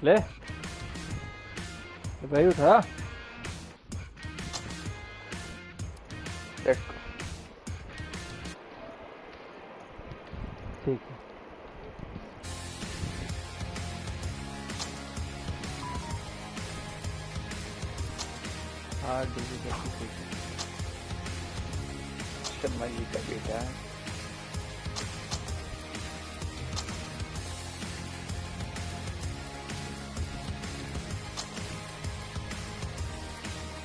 ले भाई उठा। Let's go. ठीक है हार्ड डिजी कैसी शर्मा जी का बेटा है।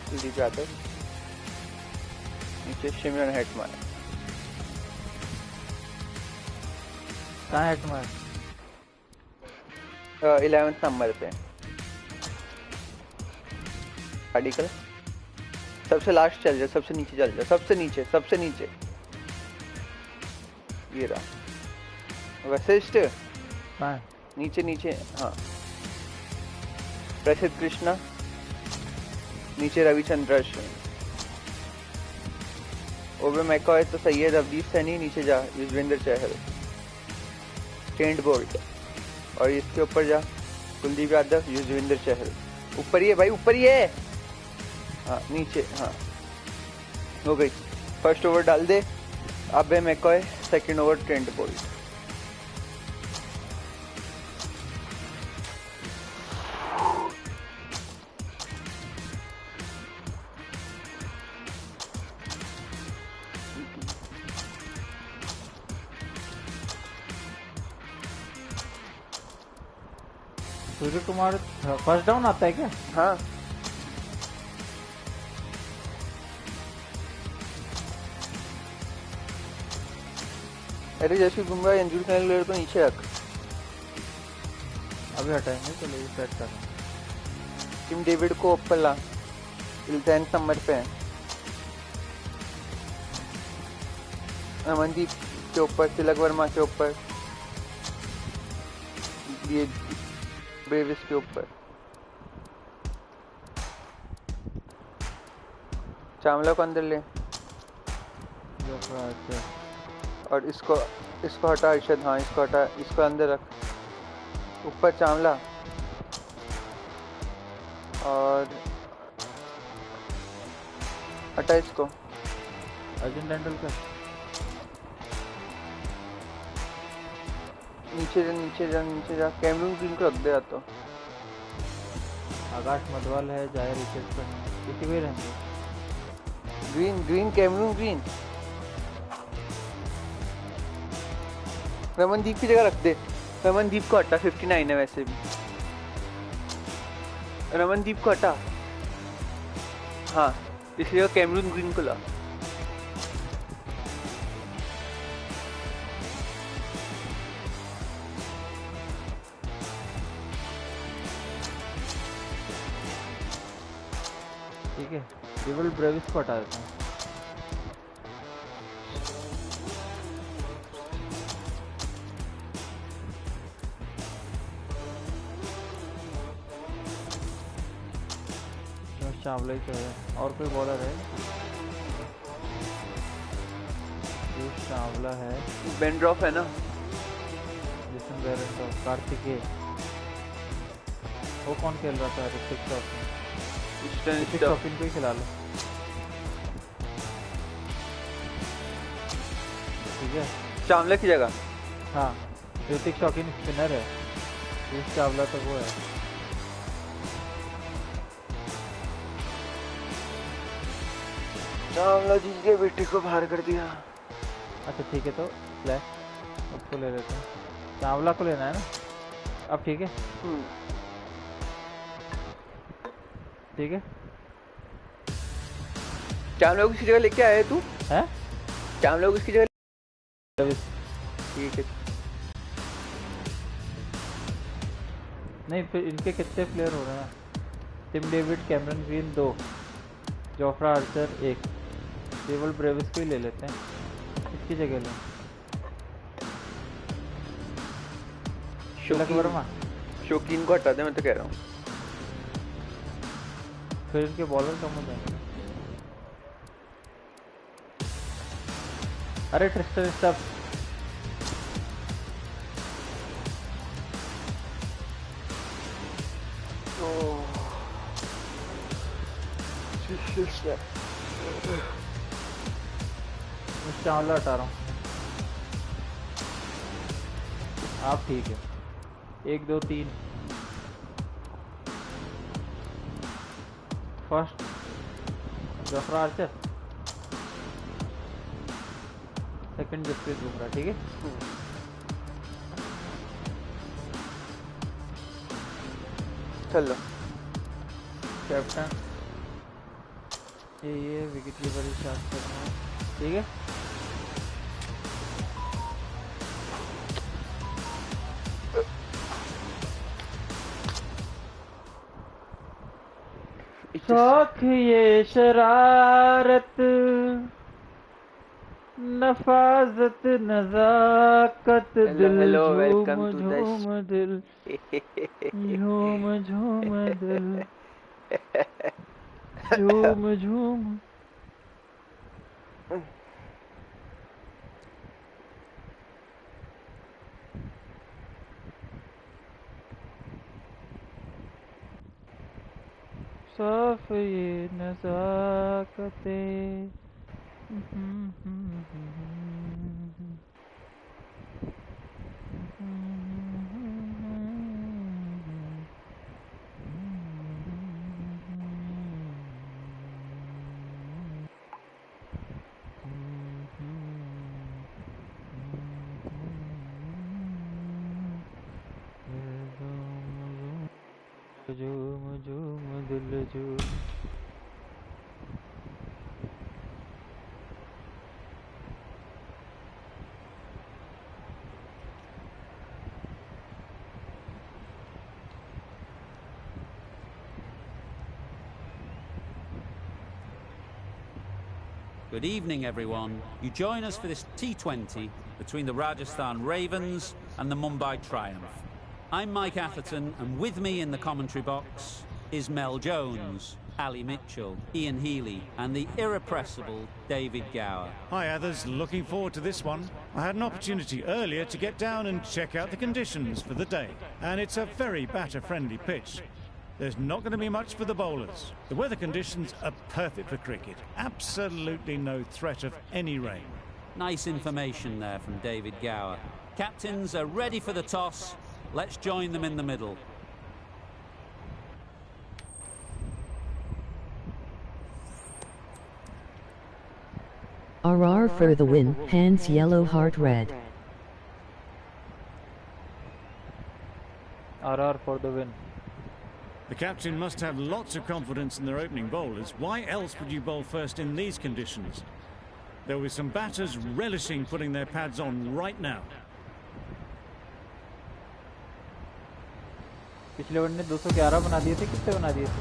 कुलदीप यादव नीचे शिमरन हेटमार। कहाँ है तुम्हारा? 11th नंबर पे आर्टिकल सबसे लास्ट चल जाए, सबसे नीचे चल जाए, सबसे नीचे सबसे नीचे। ये रहा वशिष्ठ। कहाँ है? नीचे नीचे हाँ। प्रसिद्ध कृष्णा नीचे रविचंद्र अश्विन। ओबे मैकॉय तो सही है। रवदीप सैनी नीचे जा। युजवेंद्र चहल ट्रेंट बोल्ट और इसके ऊपर जा कुलदीप यादव युजवेंद्र चहल। ऊपर ही है भाई, ऊपर ही है। हाँ नीचे हाँ हो गई। फर्स्ट ओवर डाल दे अबे McCoy, second over Trent Boult. Surya Kumar first down आता है क्या? हाँ अरे जैसे बुमराह इंजरी करने प्लेयर को नीचे रख। अभी हटाएंगे तो ले सेट कर। टिम डेविड को ऊपर ला, 10th नंबर पे है। अमनदीप के ऊपर, तिलक वर्मा के ऊपर, ये ब्रेविस के ऊपर, चावला को अंदर ले और इसको हटा अर्शद। हाँ इसको हटा, इसको अंदर रख। ऊपर चावला और हटा इसको। अर्जुन तेंदुलकर नीचे जा नीचे जा नीचे जा। कैमरून ग्रीन को रख दे। तो आकाश मधवाल है, जाहिर रिचर्डसन किसी को ही रहेंगे। Green green Cameron Green. Ramandeep की जगह रख दे। रमनदीप को हटा, 59 है वैसे भी। रमनदीप को हटा। हाँ इसी जगह कैमरून ग्रीन को ला। ठीक है रिवल ब्रेविस को हटा देता हूँ। चावला ही तो है। और कोई बॉलर है? चावला है, बेंड्रॉफ है ना, जिसन बेरेंडॉफ, कार्तिकेय। वो कौन खेल रहा था? ऋतिक शॉपिंग को ही खिला लो। ठीक है चावला की जगह। हाँ ऋतिक शॉकिन स्पिनर है, पीयूष चावला तो वो है। चावला जी के बेटे को बाहर कर दिया। अच्छा ठीक है तो ले उसको ले लेते हैं। चावला को लेना है ना अब? ठीक है ठीक है। चावला को किसी जगह लेके आए तू? हैं? चावला को किसकी जगह? ठीक है। नहीं फिर इनके कितने प्लेयर हो रहे हैं? Tim David, Cameron Green 2, Jofra Archer 1, रिवल ब्रेविस को ही ले लेते हैं। इसकी जगह लें तिलक वर्मा। शौकीन को हटा दे, मैं तो कह रहा हूँ। फिर इनके बॉलर कम हो जाएंगे। अरे ट्रिस्टर स्टफ मैं चावला हटा रहा हूँ। आप ठीक है। 1 2 3 first Jofra Archer, second Jasprit Bumrah. ठीक है, चलो। कैप्टन ये विकेट कीपर स्टार्ट करना है। ठीक है, शौक ये शरारत नफाजत नजाकत दिल हेलो, झूम वेलकम टू झूम दिल झूम झूम दिल झूम झूम। साफ ये नजाकतें। झूम झूम दिल झूम। Good evening, everyone. You join us for this T20 between the Rajasthan Ravens and the Mumbai Triumph. I'm Mike Atherton, and with me in the commentary box is Mel Jones, Ali Mitchell, Ian Healy, and the irrepressible David Gower. Hi, others. Looking forward to this one. I had an opportunity earlier to get down and check out the conditions for the day, and it's a very batter-friendly pitch. There's not going to be much for the bowlers. The weather conditions are perfect for cricket. Absolutely no threat of any rain. Nice information there from David Gower. Captains are ready for the toss. Let's join them in the middle. RR for the win, hands yellow, heart red. RR for the win. The captain must have lots of confidence in their opening bowlers. Why else would you bowl first in these conditions? There were some batters relishing putting their pads on right now. पिछले one ने 211 बना दिए थे, कितने बना दिए थे?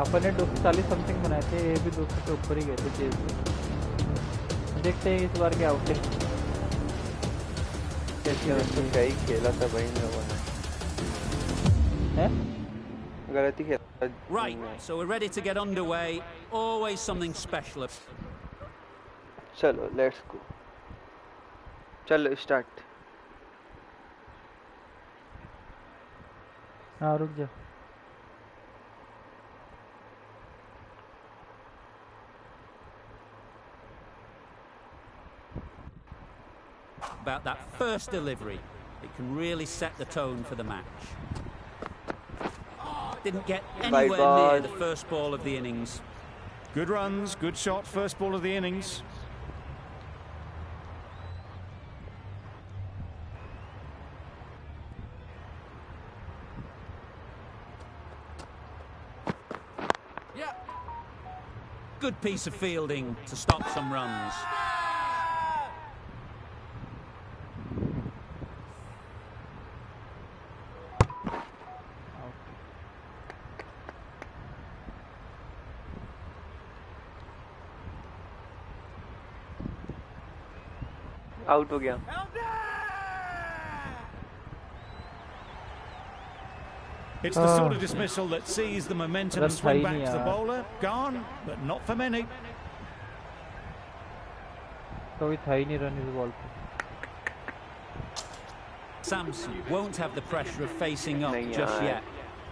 अपन ने 240 समथिंग बनाए थे, ये भी 200 के ऊपर ही गए थे चेज में। देखते हैं इस बार क्या आउटपुट कैसे तो क्या ही खेला था भाई इन लोगों ने। हैं? गलती खेला। Right, so we're ready to get underway. Always something special. चलो, लेट्स गो। चलो स्टार्ट। हाँ रुक जा। About that first delivery, it can really set the tone for the match. Didn't get anywhere near the first ball of the innings. Good runs, good shot, first ball of the innings. Good piece of fielding to stop some runs. Out हो गया। It's the sort of dismissal that sees the momentum swing back to the bowler. Gone, but not for many. कोई था ही नहीं run इस ball पे। Samson won't have the pressure of facing up just yet.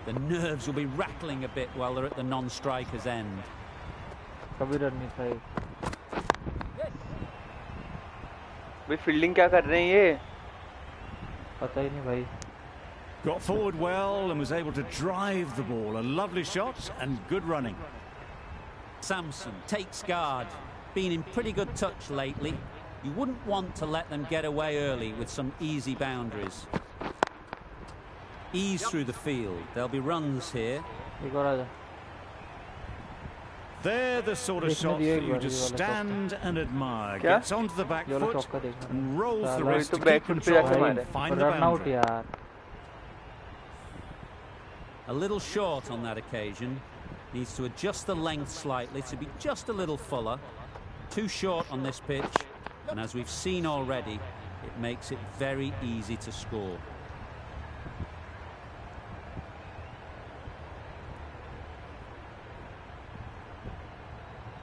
The nerves will be rattling a bit while they're at the non-striker's end. कभी run नहीं था ये। भाई फील्डिंग क्या कर रहे हैं ये? पता ही नहीं भाई। Got forward well and was able to drive the ball. A lovely shot and good running. Samson takes guard. Been in pretty good touch lately. You wouldn't want to let them get away early with some easy boundaries. Ease through the field. There'll be runs here. एक और आजा। They're the sort of shots that you just stand and admire. Gets onto the back foot and rolls the wrist to keep control and find the boundary. यार। A little short on that occasion. Needs to adjust the length slightly to be just a little fuller. Too short on this pitch. And as we've seen already, it makes it very easy to score.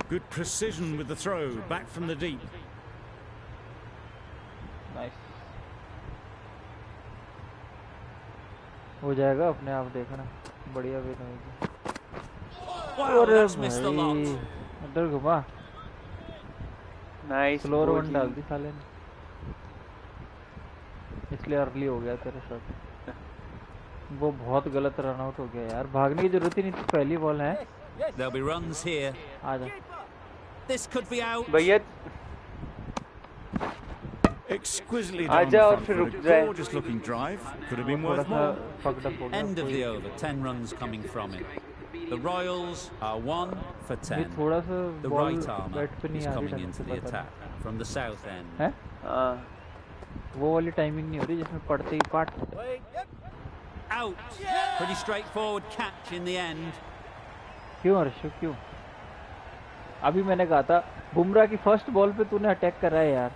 Good precision with the throw, back from the deep. Nice. हो जाएगा अपने आप देखना, बढ़िया win होगी। Wow, that's missed a lot. इधर घुमा। Nice. Slower one डाल दी साले ने, इसलिए अर्ली हो गया तेरे साथ। वो बहुत गलत रन आउट हो गया यार, भागने की जरूरत ही नहीं थी, पहली बॉल है। There'll be runs here. आजा। This could be out. भैया Exquisitely done. आजा और फिर रुक जाए। Gorgeous looking drive. Could have been worth more. End of the over. 10 runs coming from it. The Royals are 1 for 10. The right armour is coming into the attack from the south end. है? वो वाली timing नहीं हो रही जिसमें पड़ते ही पाट। Out. Pretty straightforward catch in the end. क्यों अर्शु क्यों? अभी मैंने कहा था बुमराह की फर्स्ट बॉल पे तूने अटैक करा है यार,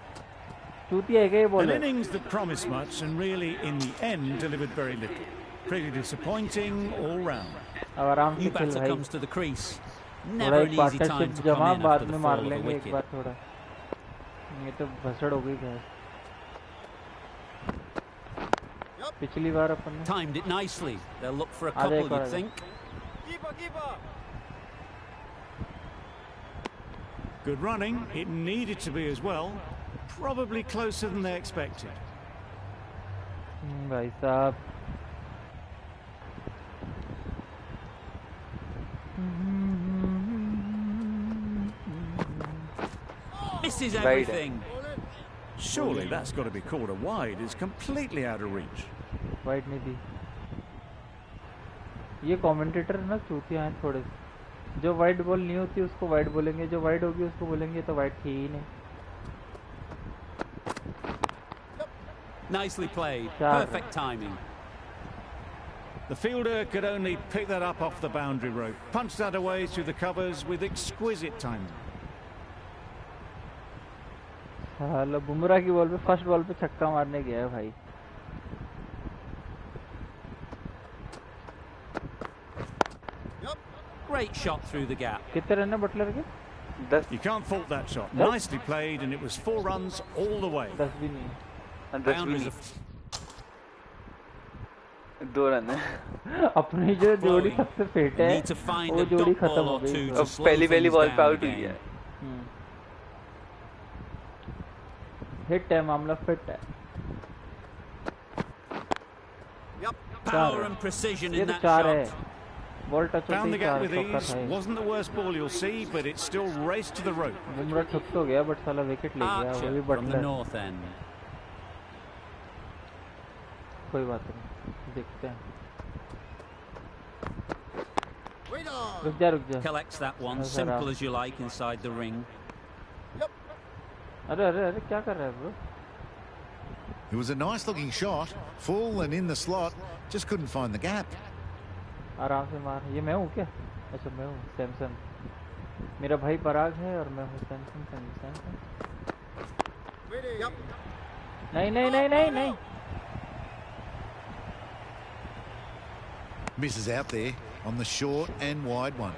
चूतिया है क्या ये An bowler? innings that promised much and really in the end delivered very little. Pretty disappointing all round. अब आराम से New खेल batter भाई, comes to the crease. थोड़ा Never एक an easy time partnership to जमा, come in बाद after में the मार fall of a लेंगे एक wicket. बार थोड़ा, ये तो भसड़ हो गई भैंस। पिछली बार अपन ने Timed it nicely. They'll look for a आजा couple, एक और you'd आजा। think. Good running. It needed to be as well. Probably closer than they expected. भाई साहब, Misses Right. everything. Surely that's got to be called a wide. It's completely out of reach. Wide नहीं दी। ये commentator ना चूतिया हैं थोड़े से, जो वाइड बॉल नहीं होती उसको वाइड बोलेंगे, जो वाइड होगी उसको बोलेंगे तो वाइड थी ही नहीं। Nicely played. Char. Perfect timing. The fielder could only pick that up off the boundary rope. Punched that away through the covers with exquisite timing. हाल बुमराह की बॉल पे फर्स्ट बॉल पे छक्का मारने गया है भाई। Great shot through the gap. कितने run है बटलर के? 10 You can't fault that shot. Nope. Nicely played, and it was 4 runs all the way. 10 भी नहीं। 10 भी Boundaries नहीं, of 2 रन है। अपनी जो जोड़ी flowing. सबसे फिट है Need to find वो a जोड़ी dot खत्म ball हो or गई। two अब to slow पहली things बॉल पे down आउट हुई again. है। हिट है, मामला फिट है। Power and precision ये in तो that 4 है, shot. बॉल टच होते Found he the gap 4 with चौका ease. था ये। Wasn't the worst ball you'll see, but it still raced to the rope. Bumrah ठुक तो गया बट साला विकेट ले गया, वो भी Archer from the Butler. north end. कोई बात नहीं, देखते हैं। रुक जा रुक जा। Collects that one, That's simple enough. as you like inside the ring. अरे अरे अरे क्या कर रहा है bro? It was a nice looking shot, full and in the slot, just couldn't find the gap. आराम से मार। ये मैं हूँ क्या? अच्छा मैं हूँ सैमसन, मेरा भाई पराग है और मैं हूँ सैमसन। नहीं नहीं नहीं नहीं नहीं। Misses out there on the short and wide one.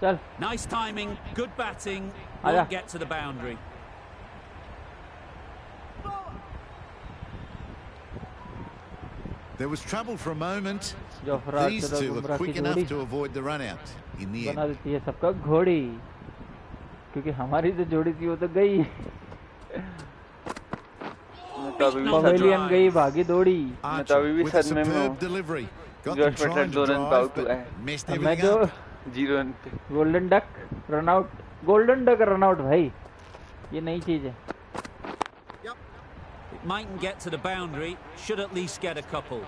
चल Nice timing, good batting. Won't get to the boundary. There was trouble for a moment. Jofra These Archer और two were बुमराह की quick जोड़ी enough to avoid the run out in the बना end. देती है सबका घोड़ी, क्योंकि हमारी जो जोड़ी थी वो तो गई। पवेलियन गई, भागी दौड़ी। मैं तो अभी भी With a सदमे में हूँ। superb delivery. Got Jos them Buttler trying 2 to run drive, out हुआ है। but messed मैं everything जो up. 0 रन पे। Golden duck run out, golden duck run out भाई, ये नई चीज है। It mightn't get to the boundary. Should at least get a couple.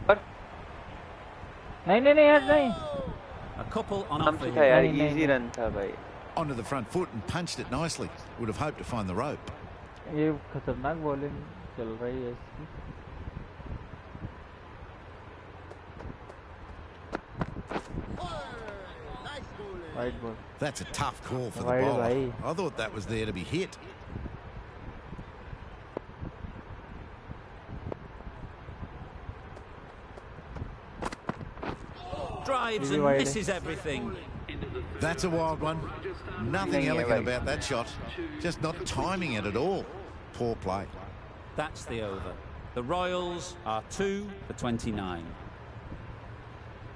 पर नहीं नहीं नहीं यार नहीं, A couple on नाम offer से था here. यार, नहीं, इजी नहीं। रन था भाई। Onto the front foot and punched it nicely. Would have hoped to find the rope. ये खतरनाक बॉलिंग चल रही है इसकी। Wide ball, That's a tough call for the Wide bowler. bhai. I thought that was there to be hit. Drives Really and wide. misses everything. That's a wild one. Nothing Nahi hai elegant bhai. about that shot. Just not timing it at all. Poor play. That's the over. The Royals are 2 for 29.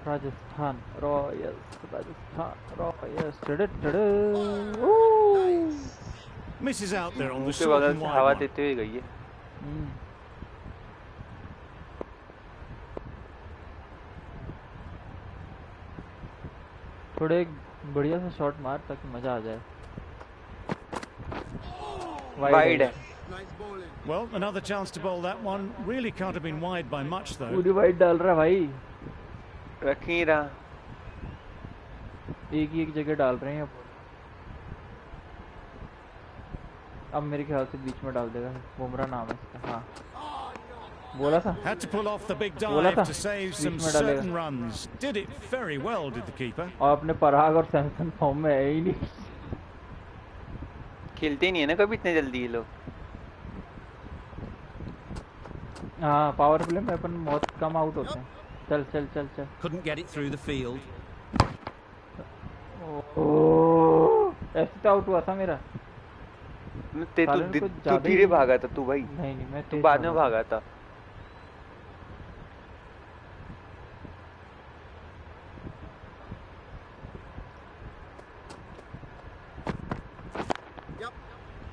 Rajasthan Royals, Rajasthan Royals. Misses out there on the मुंह के short बगल and से wide हवा one. देते हुए गई है। थोड़े बढ़िया सा शॉट मार ताकि मजा आ जाए। वाइड है। Well, another chance to bowl that one. Really can't have been wide by much though. पूरी वाइड डाल रहा है भाई, रख ही रहा। एक ही एक जगह डाल रहे हैं अब मेरे ख्याल से बीच में डाल देगा। बुमराह नाम है इसका। हाँ बोला था, Had to pull off the big बोला dive था to save some बीच में डालेगा। certain runs. Did it very well, did the keeper. और अपने पराग और सैमसन फॉर्म में है ही नहीं। खेलते ही नहीं है ना कभी इतने जल्दी ये लोग। हाँ पावर प्ले में अपन बहुत कम आउट होते हैं। चल चल चल चल। Couldn't get it through the field. ऐसे तो आउट हुआ था मेरा। तू धीरे भागा था तू भाई। नहीं नहीं मैं तू बाद में भागा था।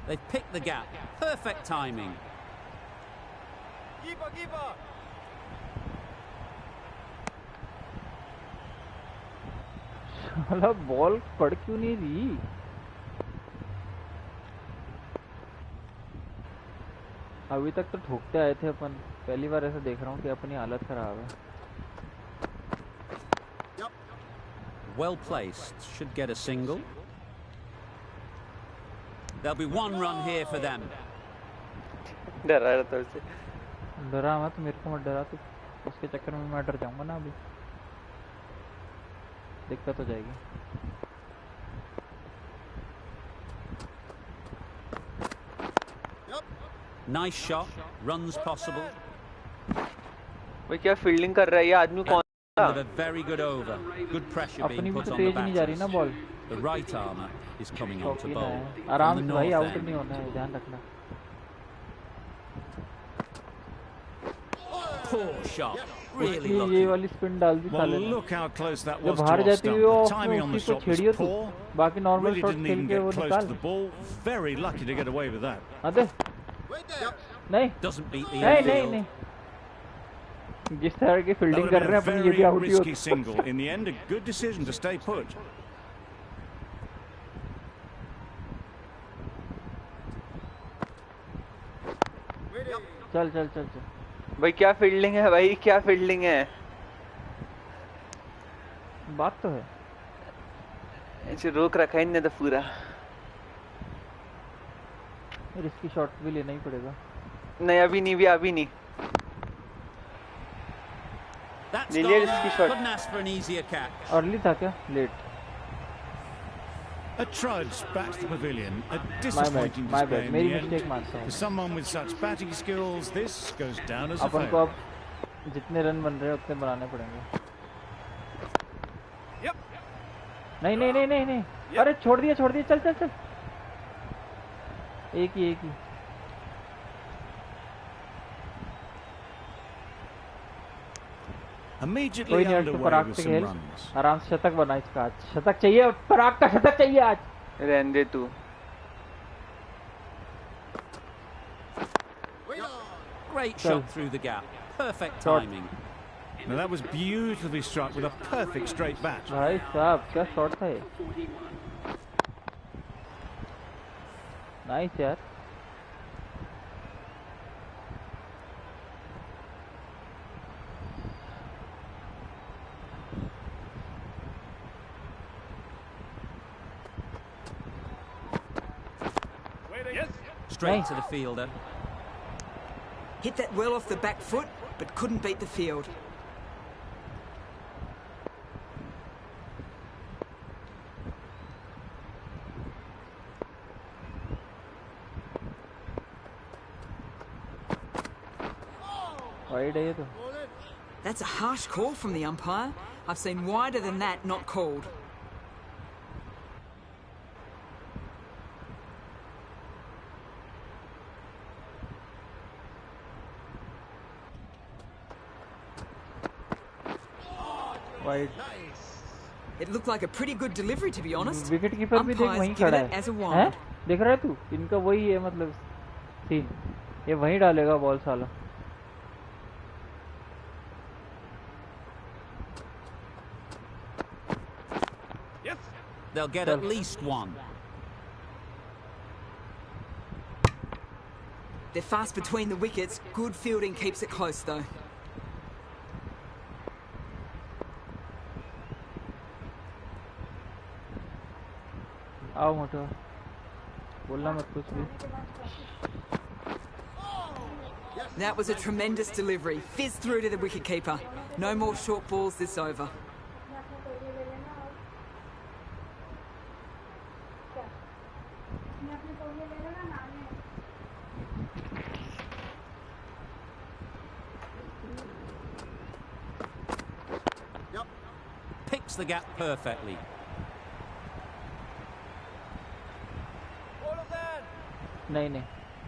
They've picked the gap. Perfect timing. साला बॉल पड़ क्यों नहीं रही? अभी तक तो ठोकते आए थे अपन, पहली बार ऐसा देख रहा हूँ कि अपनी हालत खराब है। Well placed. Should get a single. There'll be one run here for them. डरा रहा था उसे। डरा मत, मेरे को मत डरा तू, उसके चक्कर में मैं डर जाऊंगा ना। अभी दिक्कत हो जाएगी। Nice shot. Runs possible. भाई क्या फील्डिंग कर रहा है ये आदमी कौन था? With a very good over. Good pressure अपनी being भी put तो on the तेज नहीं जा रही ना batters. Ball. The right armour is coming on to शौकीन bowl. है, आराम On से the भाई, north आउट end. नहीं होना है, ध्यान रखना। Poor shot. Really उसकी ये lucky. वाली स्पिन डाल दी Well, साले ने। look how close that जो was to बाहर off जाती stump. हुई The वो timing on the उसी को shot was छेड़ियो तू, poor. बाकी नॉर्मल Really शॉट didn't खेल even के वो get close to निकाल। the ball. Very lucky to get away with that. अरे नहीं Doesn't beat the नहीं नहीं infield. नहीं, जिस तरह की That फील्डिंग would कर have रहे been हैं a अपन, ये भी very आउट ही risky होता। single. In the end, a good decision to stay put. चल चल चल चल। भाई क्या फील्डिंग है भाई, क्या फील्डिंग है। बात तो है। ऐसे रोक रखा है इनने तो पूरा। रिस्की शॉट भी लेना ही पड़ेगा। नहीं अभी नहीं, भी अभी नहीं। That's Nearly a gone. risky shot. Couldn't ask for an easier catch. Early था क्या? Late. A trudge back to the pavilion. A My bad, disappointing my display bad. in मेरी the end. मिस्टेक मानता हूँ। For someone with such batting skills, this goes down as a अपन को fail. अब जितने run बन रहे हैं उतने बनाने पड़ेंगे। नहीं नहीं नहीं नहीं नहीं, अरे छोड़ दिया, चल चल चल। एक ही Immediately कोई नहीं, underway पराग with से some खेल, runs. आराम से शतक बना इसका आज। शतक चाहिए, पराग का शतक चाहिए आज। रहने दे तू। Great shot through the gap. Perfect Shot. timing. Now that was beautifully struck with a perfect straight bat. भाई साहब क्या शॉट था ये। नाइस यार। Straight to the fielder. Hit that well off the back foot, but couldn't beat the field. Wide है ये तो। That's a harsh call from the umpire. I've seen wider than that not called. Wide. It looked like a pretty good delivery, to be honest. Wicket keeper भी देख Umpire's वहीं given खड़ा it as a है। हैं? wide. देख रहा है तू? इनका वही है मतलब सीन। ये वहीं डालेगा बॉल साला। They'll get at least one. They're fast between the wickets. Good fielding keeps it close, though. आओ मोटो, बोलना मत कुछ भी। That was a tremendous delivery. Fizzed through to the wicketkeeper. No more short balls this over. Picks the gap perfectly. नहीं,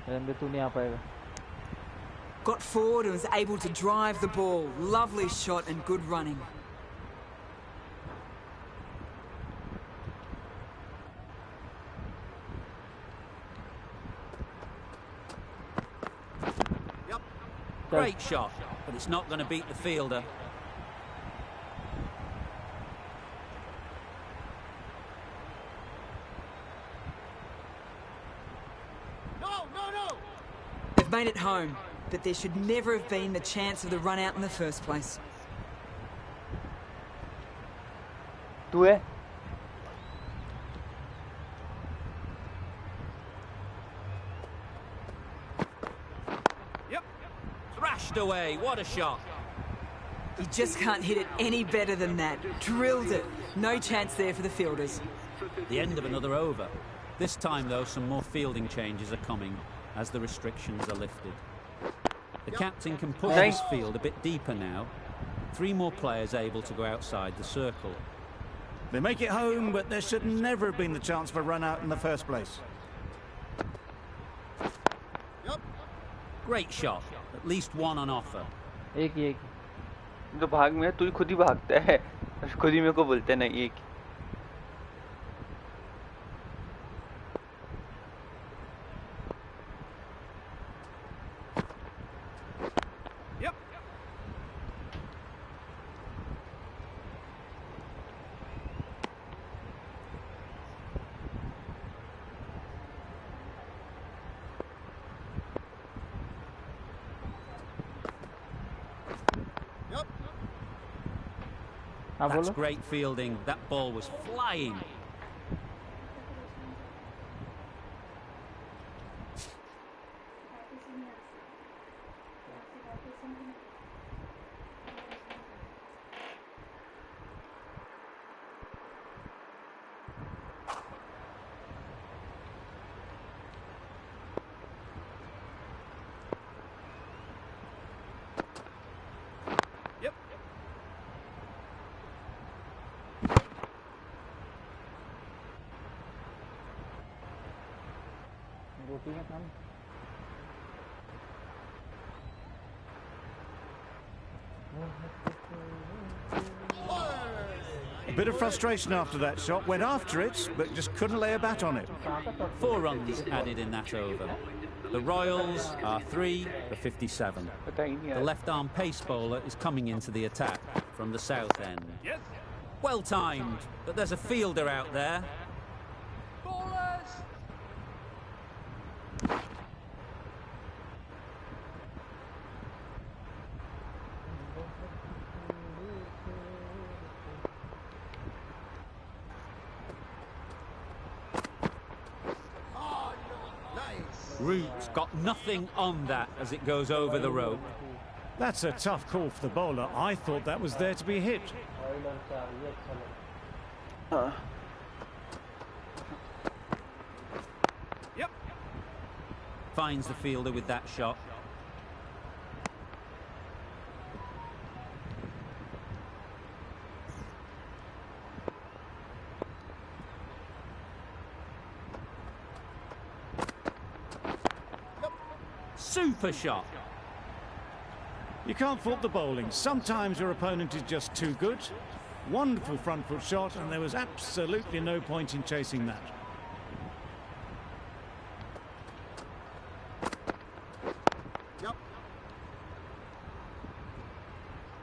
रहने दे, तू नहीं आ पाएगा। Got forward and was able to drive the ball. Lovely shot and good running. Great shot, but it's not going to beat the fielder. They've made it home, but there should never have been the chance of the run out in the first place. तू है? Thrashed away, what a shot. You just can't hit it any better than that. Drilled it. No chance there for the fielders. The end of another over. This time, though, some more fielding changes are coming as the restrictions are lifted. The captain can push his field a bit deeper now. 3 more players able to go outside the circle. They make it home, but there should never have been the chance for a run out in the first place. Great shot. At least one on offer. एक ही तो भाग में तू ही खुद ही भागता है, खुद ही मेरे को बोलते हैं नहीं एक। That's great fielding. That ball was flying. चोटी में था। A bit of frustration after that shot. Went after it, but just couldn't lay a bat on it. 4 runs added in that over. The Royals are 3 for 57. The left-arm pace bowler is coming into the attack from the south end. Well timed, but there's a fielder out there. Root's got nothing on that as it goes over the rope. That's a tough call for the bowler. I thought that was there to be hit. Finds the fielder with that shot. Super shot. You can't fault the bowling. Sometimes your opponent is just too good. Wonderful front foot shot, and there was absolutely no point in chasing that.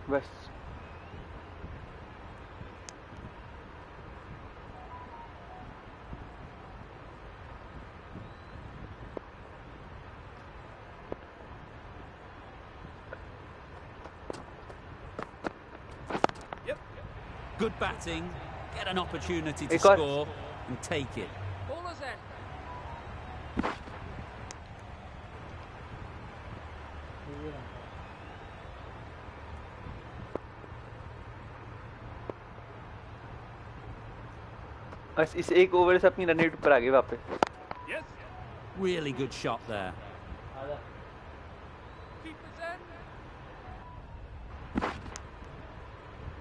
बस Good batting, get an opportunity to एक और। score and take it. बस इस एक over से अपनी run rate ऊपर आ गई वापस। Really good shot there.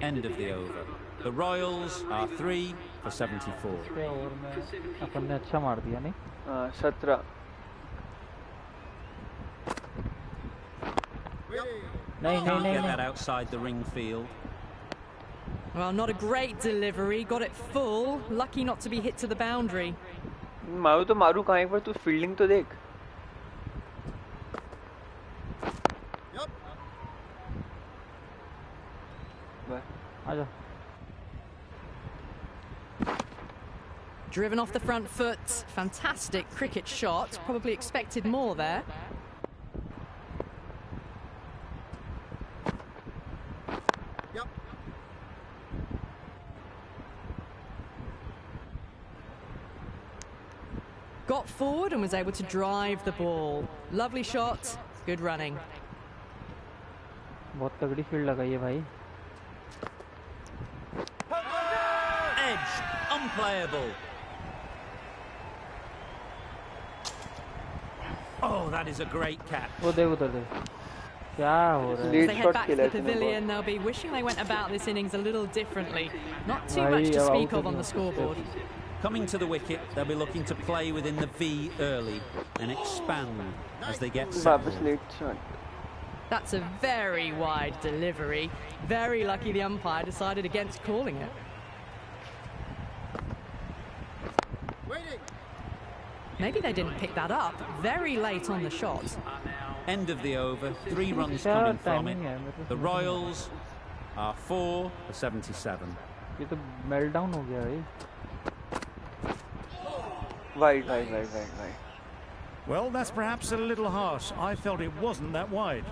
End of the over. The Royals are 3 for 74. पिछले ओवर में अपन ने अच्छा मार दिया नहीं? 17 नहीं Can't get नहीं that outside the ring field. Well, not a great delivery. Got it full. Lucky not to be hit to the boundary. मारू तो मारू कहाँ एक बार तू फील्डिंग तो देख। आजा। Driven off the front foot. Fantastic cricket shot. Probably expected more there. Got forward and was able to drive the ball. Lovely shot. Good running. बहुत तगड़ी फील्ड लगाई है भाई। Edge, unplayable. Oh, that is a great catch. वो देख उधर देख। क्या हो रहा है? As they head back to the pavilion, they'll be wishing they went about this innings a little differently. Not too much to speak of on the scoreboard. Coming to the wicket, they'll be looking to play within the V early and expand as they get settled. That's a very wide delivery. Very lucky the umpire decided against calling it. Maybe they didn't pick that up. Very late on the shot. End of the over, 3 runs coming from it. The Royals are 4 for 77. ये तो meltdown हो गया भाई। Wide. Well, that's perhaps a little harsh. I felt it wasn't that wide.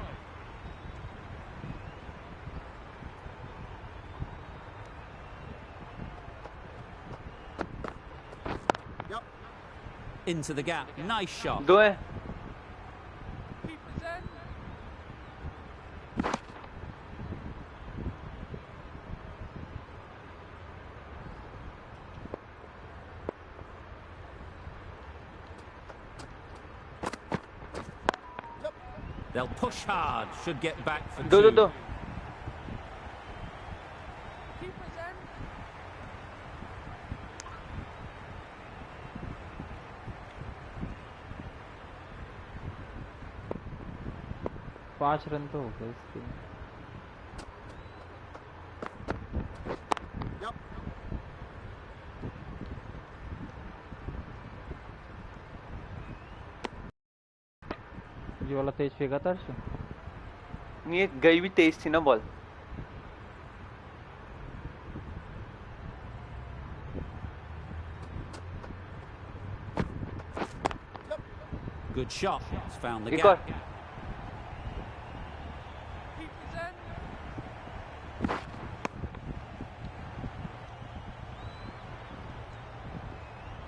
Into the gap, nice shot. दो है। They'll push hard, should get back for 2. दो। 5 run तो हो गए इसके। ये वाला तेज फेंका था अर्श? नहीं, गई भी तेज थी ना ball. Good shot. It's found the एक और। gap.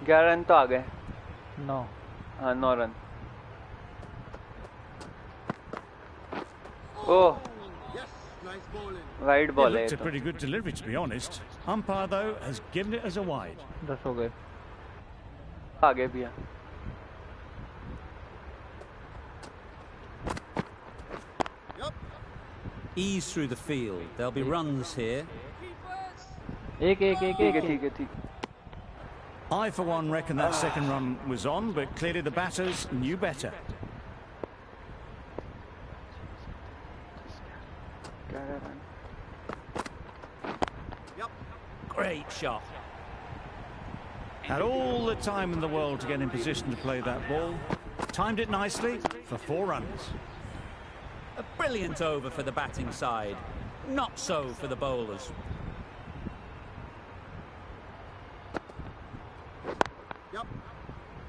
ग्यारह रन तो आ गए। 9। हाँ 9 run. Oh, wide It ball है looked ये a तो। pretty good delivery, to be honest. Umpire, though, has given it as a wide. 10 हो गए। आगे भी है। Ease through the field. There'll be runs here. एक एक एक ठीक है एक ठीक है ठीक। I, for one, reckon that second run was on, but clearly the batters knew better. 11 run. Great shot. Had all the time in the world to get in position to play that ball. Timed it nicely for 4 runs. A brilliant over for the batting side. Not so for the bowlers.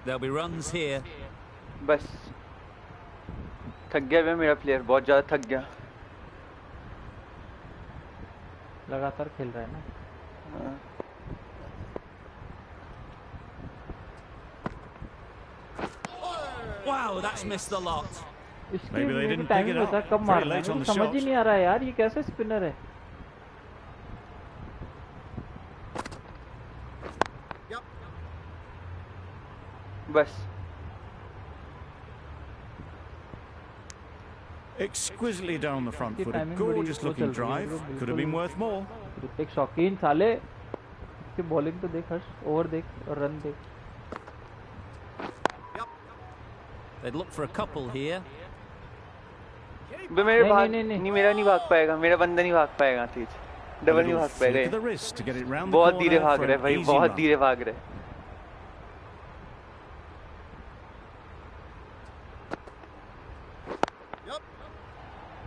There'll be runs here. बस थक गया वे मेरा player, बहुत ज्यादा थक गया। लगातार खेल रहा है ना। हाँ। Wow, that's missed the lot. इसकी Maybe they मेरे didn't pick टाइमिंग it होता है up कब very मारना है, late on मुझे the समझ ही shot. नहीं आ रहा है यार, ये कैसे स्पिनर है। बस Exquisitely down the front इसकी foot. A टाइमिंग बड़ी gorgeous वो looking चल रही है drive. bro, Could have been बिल्कुल। worth more. तू एक शौकीन साले, इसकी बॉलिंग तो देख हर्ष, ओवर देख और रन देख। They'd look for a couple here. बे मेरे नहीं, भाग नहीं, नहीं, नहीं, मेरा नहीं भाग पाएगा, मेरा बंदा नहीं भाग पाएगा तेज, A डबल नहीं little भाग flick of पाएगा। the wrist to get it round the बहुत धीरे corner भाग for रहे an भाई, easy बहुत run. धीरे भाग रहे।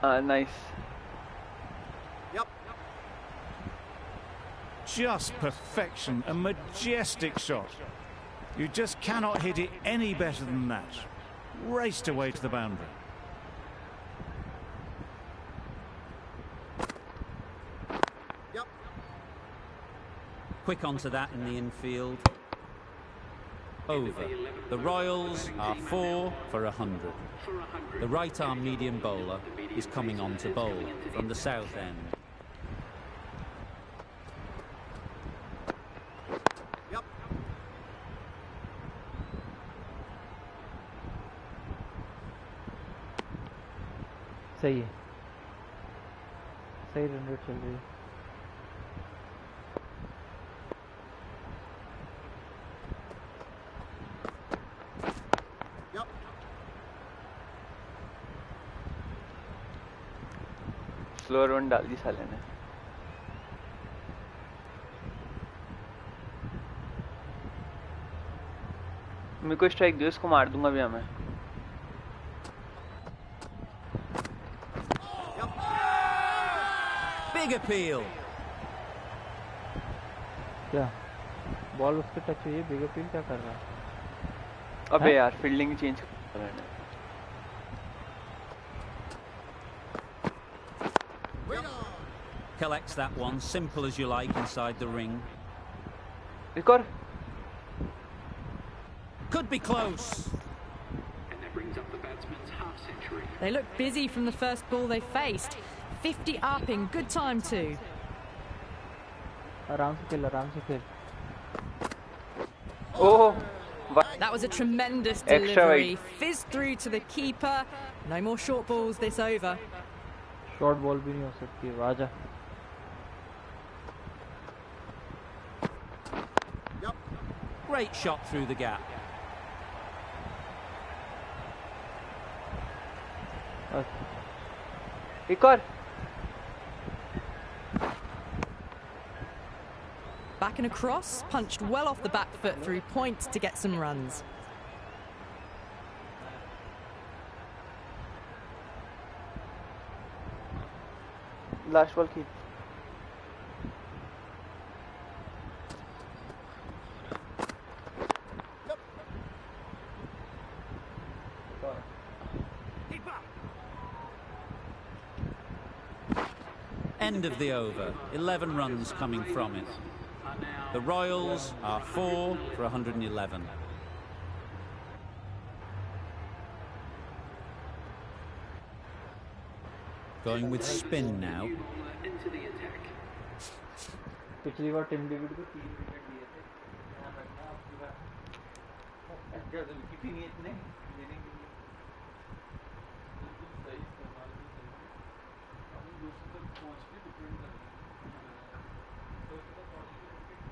हाँ nice. Just perfection, a majestic shot. You just cannot hit it any better than that. Raced away to the boundary. Quick onto that in the infield. Over. The Royals are 4 for 100. The right-arm medium bowler is coming on to bowl from the south end. सही है, सही run rate चल रही है। Slow run डाल दी साले ने। मेरे को स्ट्राइक दो, इसको मार दूंगा भी मैं। Big appeal. क्या बॉल उसके टच हुई है, बिग अपील क्या कर रहा है? अबे यार फील्डिंग चेंज कर रहा है। Collects that one, simple as you like, inside the ring. एक और। Could be close. They look busy from the first ball they faced. 50 up in good time too. आराम से खेल, आराम से खेल। ओह That was a tremendous Extra delivery. wide. Fizzed through to the keeper. No more short balls this over. Short ball भी नहीं हो सकती है, आजा। Great shot through the gap. अच्छा, एक और Back and across, punched well off the back foot through point to get some runs. Last ball की End of the over. 11 runs coming from it. The Royals are 4 for 111. Going with spin now. पिछली बार Tim David को 3 wicket दिए थे, ध्यान रखना आपकी बार ज्यादा wicket ही नहीं है इतने लेने के लिए। बिल्कुल सही इस्तेमाल भी सही, हम 200 तक पहुंच के डिफेंड कर रहे हैं, 200 तक पहुंच के विकेट।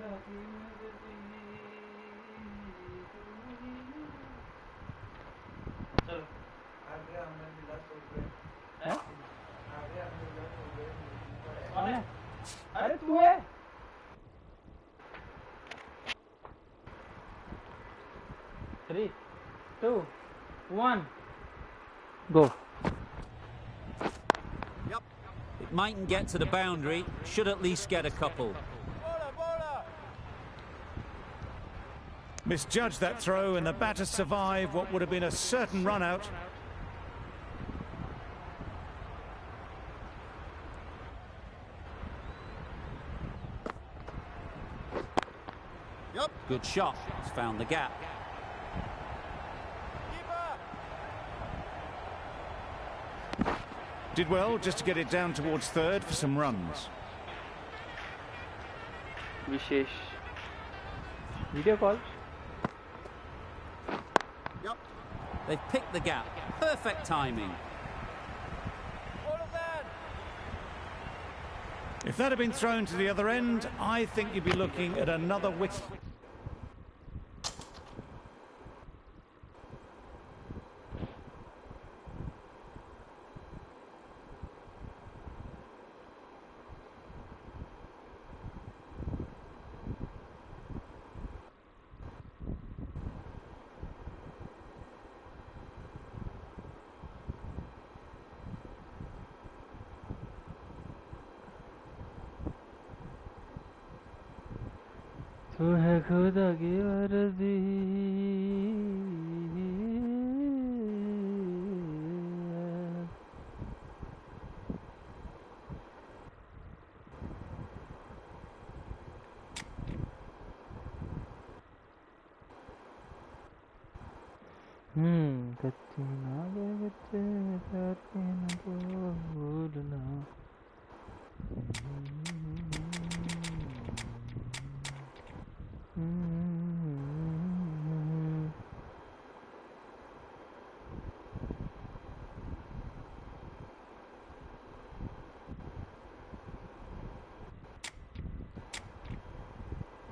हैं? कौन है? अरे तू है? Three, two, one, go. It mightn't get to the boundary, should at least get a couple. Misjudged that throw, and the batter survived what would have been a certain run out. Good shot. He's found the gap. Did well just to get it down towards third for some runs. Wishes Video call. They've picked the gap. Perfect timing. If that had been thrown to the other end, I think you'd be looking at another wicket. तू है खुदा की मर्जी कच्ची ना गए बच्चे प्यार के न भूलना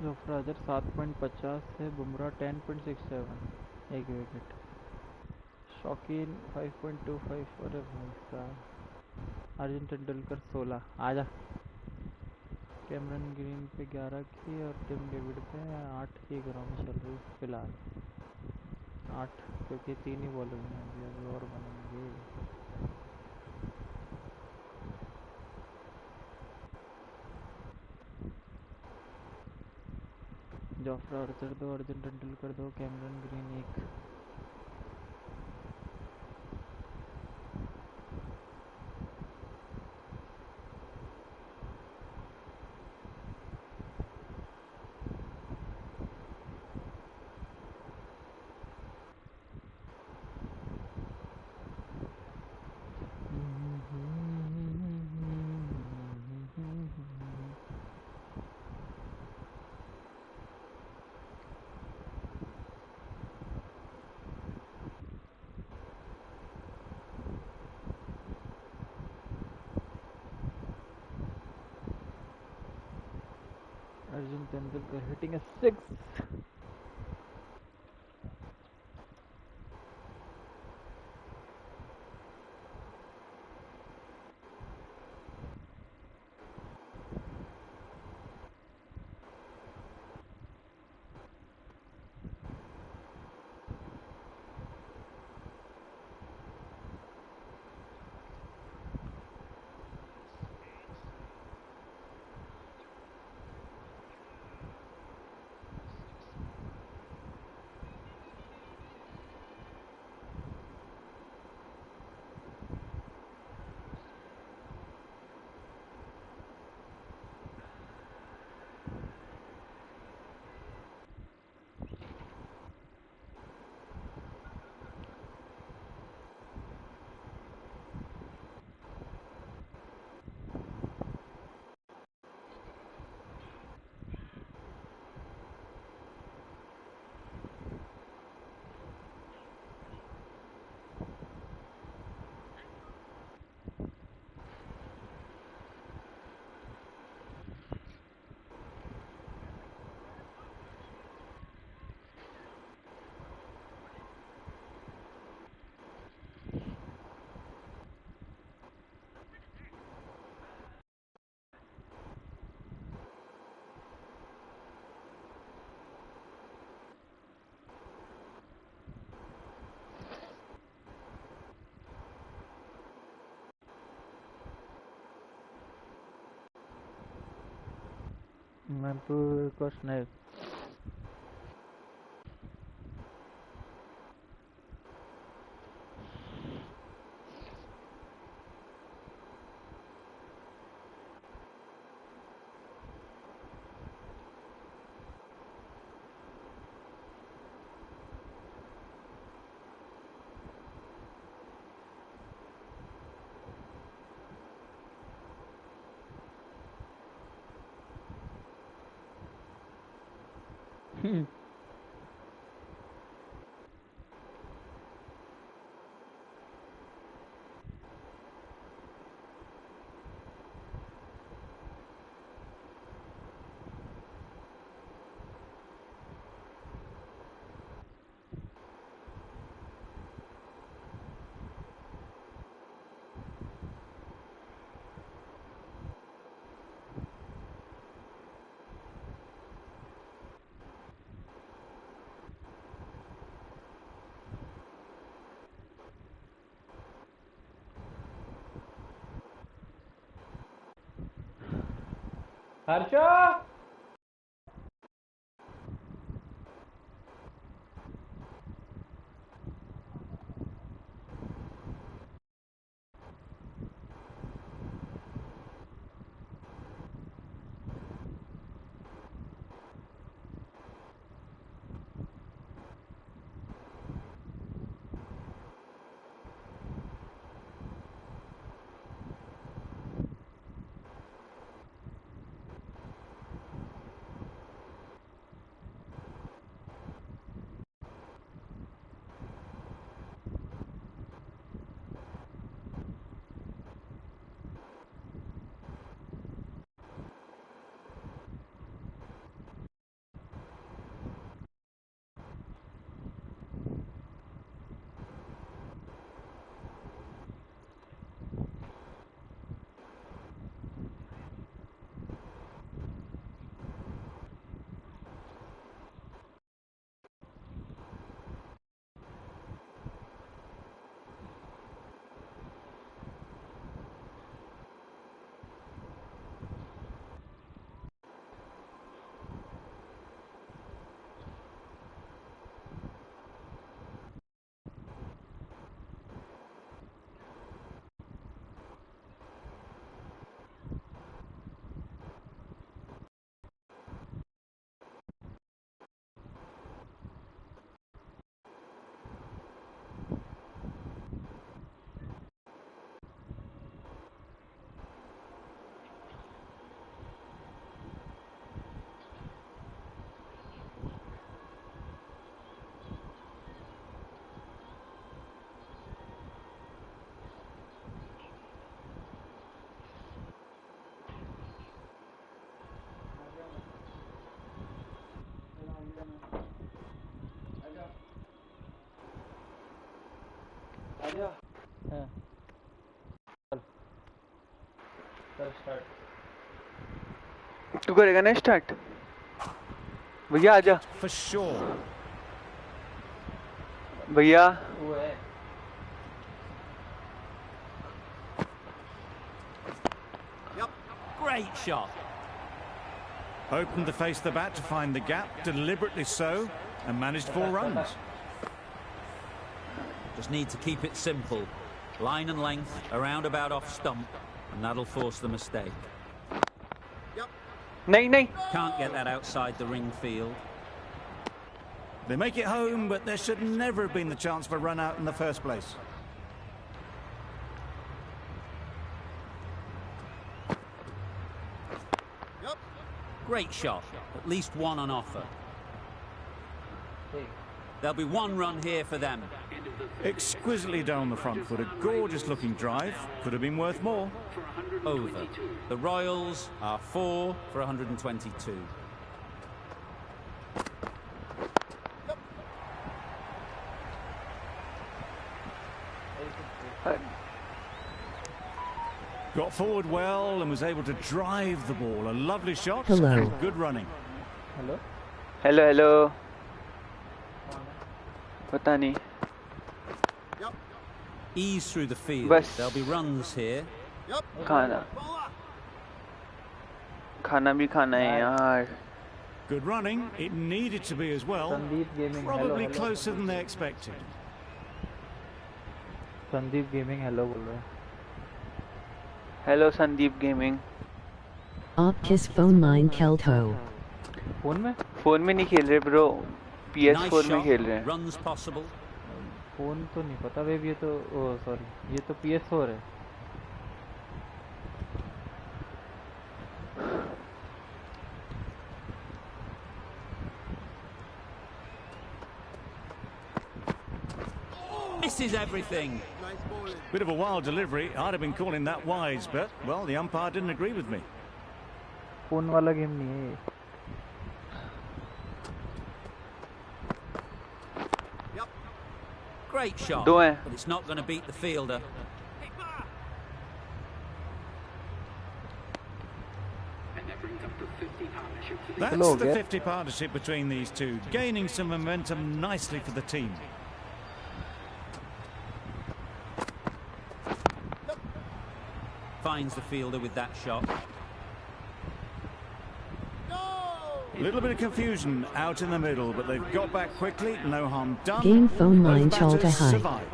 जोफ्राजर 7.50 है बुमराह 10.67 एक विकेट शौकीन 5.25 अरे भाई साहब अर्जुन तेंदुलकर 16 आजा कैमरन ग्रीन पे 11 की और टिम डेविड पे 8 की ग्राउंड चल रही फिलहाल 8 क्योंकि 3 ही बॉलर हैं अभी और बनेंगे Jofra Archer 2 Arjun Tendulkar 2 Cameron green 1 Arjun Tendulkar hitting a 6. मैं तो कुछ नहीं हर्षो आजा हाँ चल चल स्टार्ट तू करेगा ना स्टार्ट भैया आजा For sure. भैया वो है Yep, great shot. Opened to face the bat to find the gap, deliberately so, and managed 4 runs. Just need to keep it simple. Line and length, around about off stump, and that'll force the mistake. नहीं नहीं Can't get that outside the ring field. They make it home, but there should never have been the chance for run out in the first place. Great shot. At least one on offer. ठीक There'll be 1 run here for them. Exquisitely done on the front foot. A gorgeous looking drive. Could have been worth more. Over. The Royals are 4 for 122. Got forward well and was able to drive the ball. A lovely shot Hello. and good running. Hello hello hello पता नहीं Ease through the field. Bas. There'll be runs here. खाना खाना भी खाना है यार. Good running. It needed to be as well. Sandeep gaming Probably closer than they expected. Sandeep gaming hello बोल रहा है. Hello Sandeep gaming. Op kiss phone line kelto. Phone में नहीं खेल रहे ब्रो, PS4 में खेल रहे हैं. Runs possible. फोन तो नहीं पता वेब, ये तो सॉरी ये तो PS4 है. Misses everything. Bit of a wild delivery. I'd have been calling that wise, but, well, the umpire didn't agree with me. Phone वाला गेम नहीं है ये. Great shot, दो हैं. but it's not going to beat the fielder. That's the 50 partnership between these two, gaining some momentum nicely for the team. Finds the fielder with that shot. A little bit of confusion out in the middle, but they've got back quickly. No harm done. Game phone line Both Chalta batters high. survive.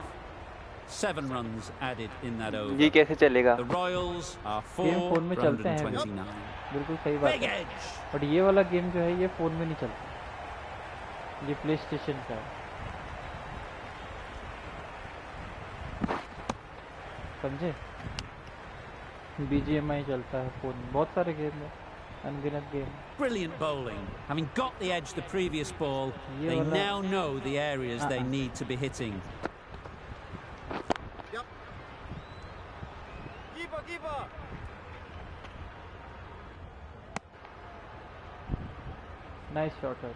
7 runs added in that over. ये कैसे चलेगा? The Royals are 4 game phone में for चलते हैं 129. बिल्कुल सही बात Big है. edge. बट ये वाला गेम जो है ये फोन में नहीं चलता, ये प्ले स्टेशन का है. समझे? BGMI चलता है फोन में. बहुत सारे गेम है, अनगिनत game. Brilliant bowling. Having got the edge the previous ball, ये they वाला now know the areas they need to be hitting. Nice shot है.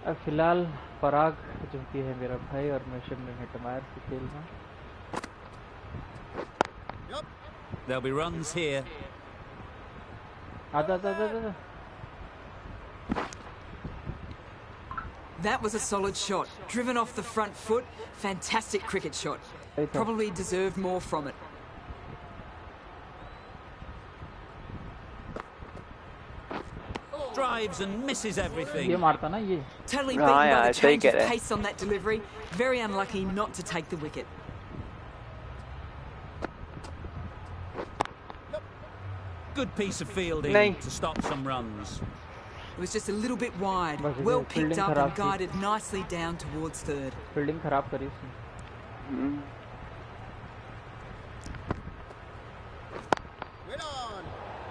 अब फिलहाल पराग जो कि है मेरा भाई और मैं शिमला में टमायर से खेल रहा हूँ. There'll be runs here. आजा आजा आजा आजा. That was a solid shot. Driven off the front foot. Fantastic cricket shot. Probably deserved more from it. Drives and misses everything. ये मारता ना ये. Totally beaten by the change of pace on that delivery. Very unlucky not to take the wicket. Good piece of fielding to stop some runs. It was just a little bit wide. Well picked up and guided nicely down towards third. Fielding खराब करी उसने.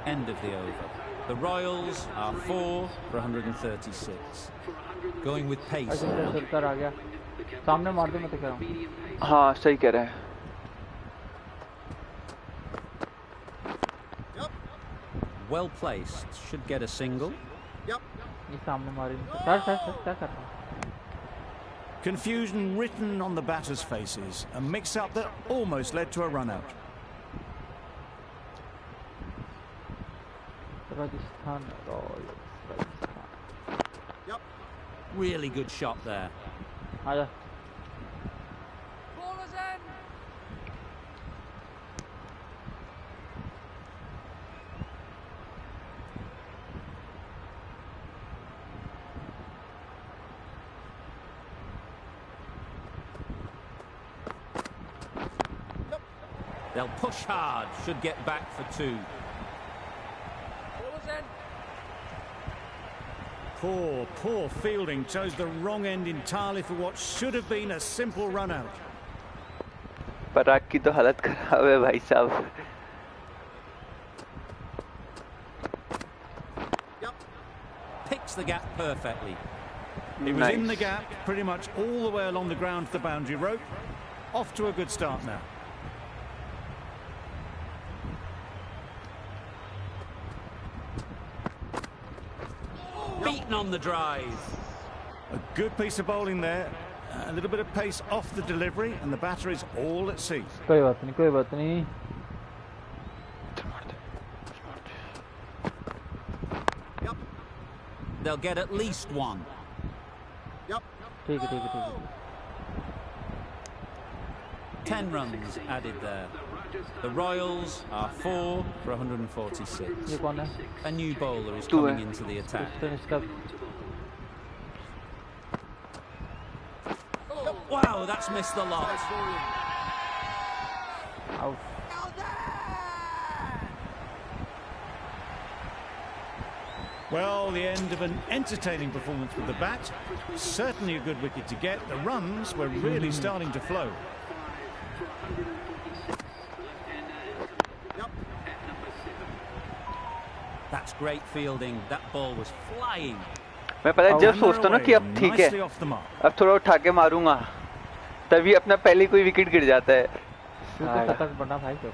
End of the over. The Royals are 4 for 136. Going with pace. चलकर आ गया. सामने मार दे, मैं तो कह रहा हूँ. हाँ सही कह रहे हैं. Well placed. Should get a single. ये सामने मारी. सर सर सर क्या कर रहा है? Confusion written on the batters' faces. A mix-up that almost led to a run-out. Rajasthan Royals. Rajasthan. Really good shot there. आजा. They'll push hard. Should get back for 2. Poor fielding. Chose the wrong end entirely for what should have been a simple run-out. पराग की तो हालत खराब है भाई साहब. Picks the gap perfectly. He was in the gap pretty much all the way along the ground to the boundary rope. Off to a good start now. Beaten on the drive. A good piece of bowling there. A little bit of pace off the delivery, and the batter is all at sea. कोई बात नहीं, कोई बात नहीं. They'll get at least 1. ठीक है ठीक है ठीक है. 10 runs added there. The Royals are 4 for 146. ये कौन है? A new bowler is तू है। coming into the attack. इसका Wow, that's missed the lot. Out. Well, the end of an entertaining performance with the bat. Certainly a good wicket to get. The runs were really starting to flow. That's great fielding. That ball was flying. मैं पता है जब सोचता हूँ ना कि अब ठीक है, Nicely off the mark. अब थोड़ा उठा के मारूंगा, तभी अपना पहले कोई विकेट गिर जाता है. तू तो शतक बना भाई तो.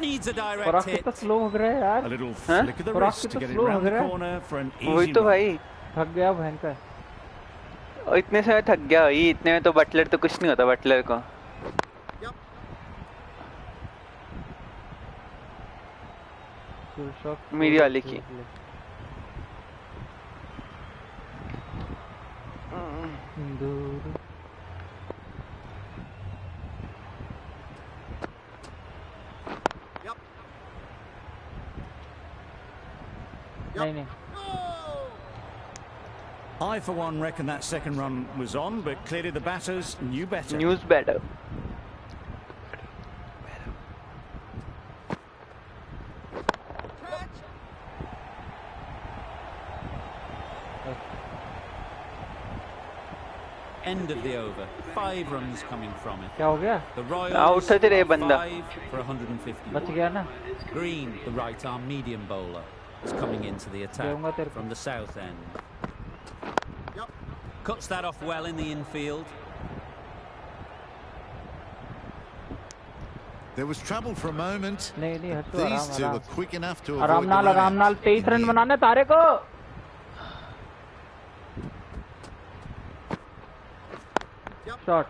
Needs a और direct आप hit. कितना स्लो हो रहा है A यार. little Huh? flick of the और आप wrist to कितना get it slow round हो the रहा है. corner for an वही easy तो run. भाई, थक गया भयंकर. और इतने समय थक गया भाई, इतने में तो बटलर तो कुछ नहीं होता बटलर को. मेरी वाले की. नहीं नहीं. I, for one, reckon that second run was on, but clearly the batters knew better. News better. End of the over. 5 runs coming from it. क्या हो गया? The Royals उठते रहे are बंदा. 5 for 150. बच गया ना. Green, the right arm medium bowler, is coming into the देऊंगा attack तेरे को. from the south end. Cuts that off well in the infield. There was trouble for a moment. नहीं नहीं हट तो. These two आराम were quick enough to आराम avoid the आराम नाल run-out. 23 रन बनाने तारे को. शॉट.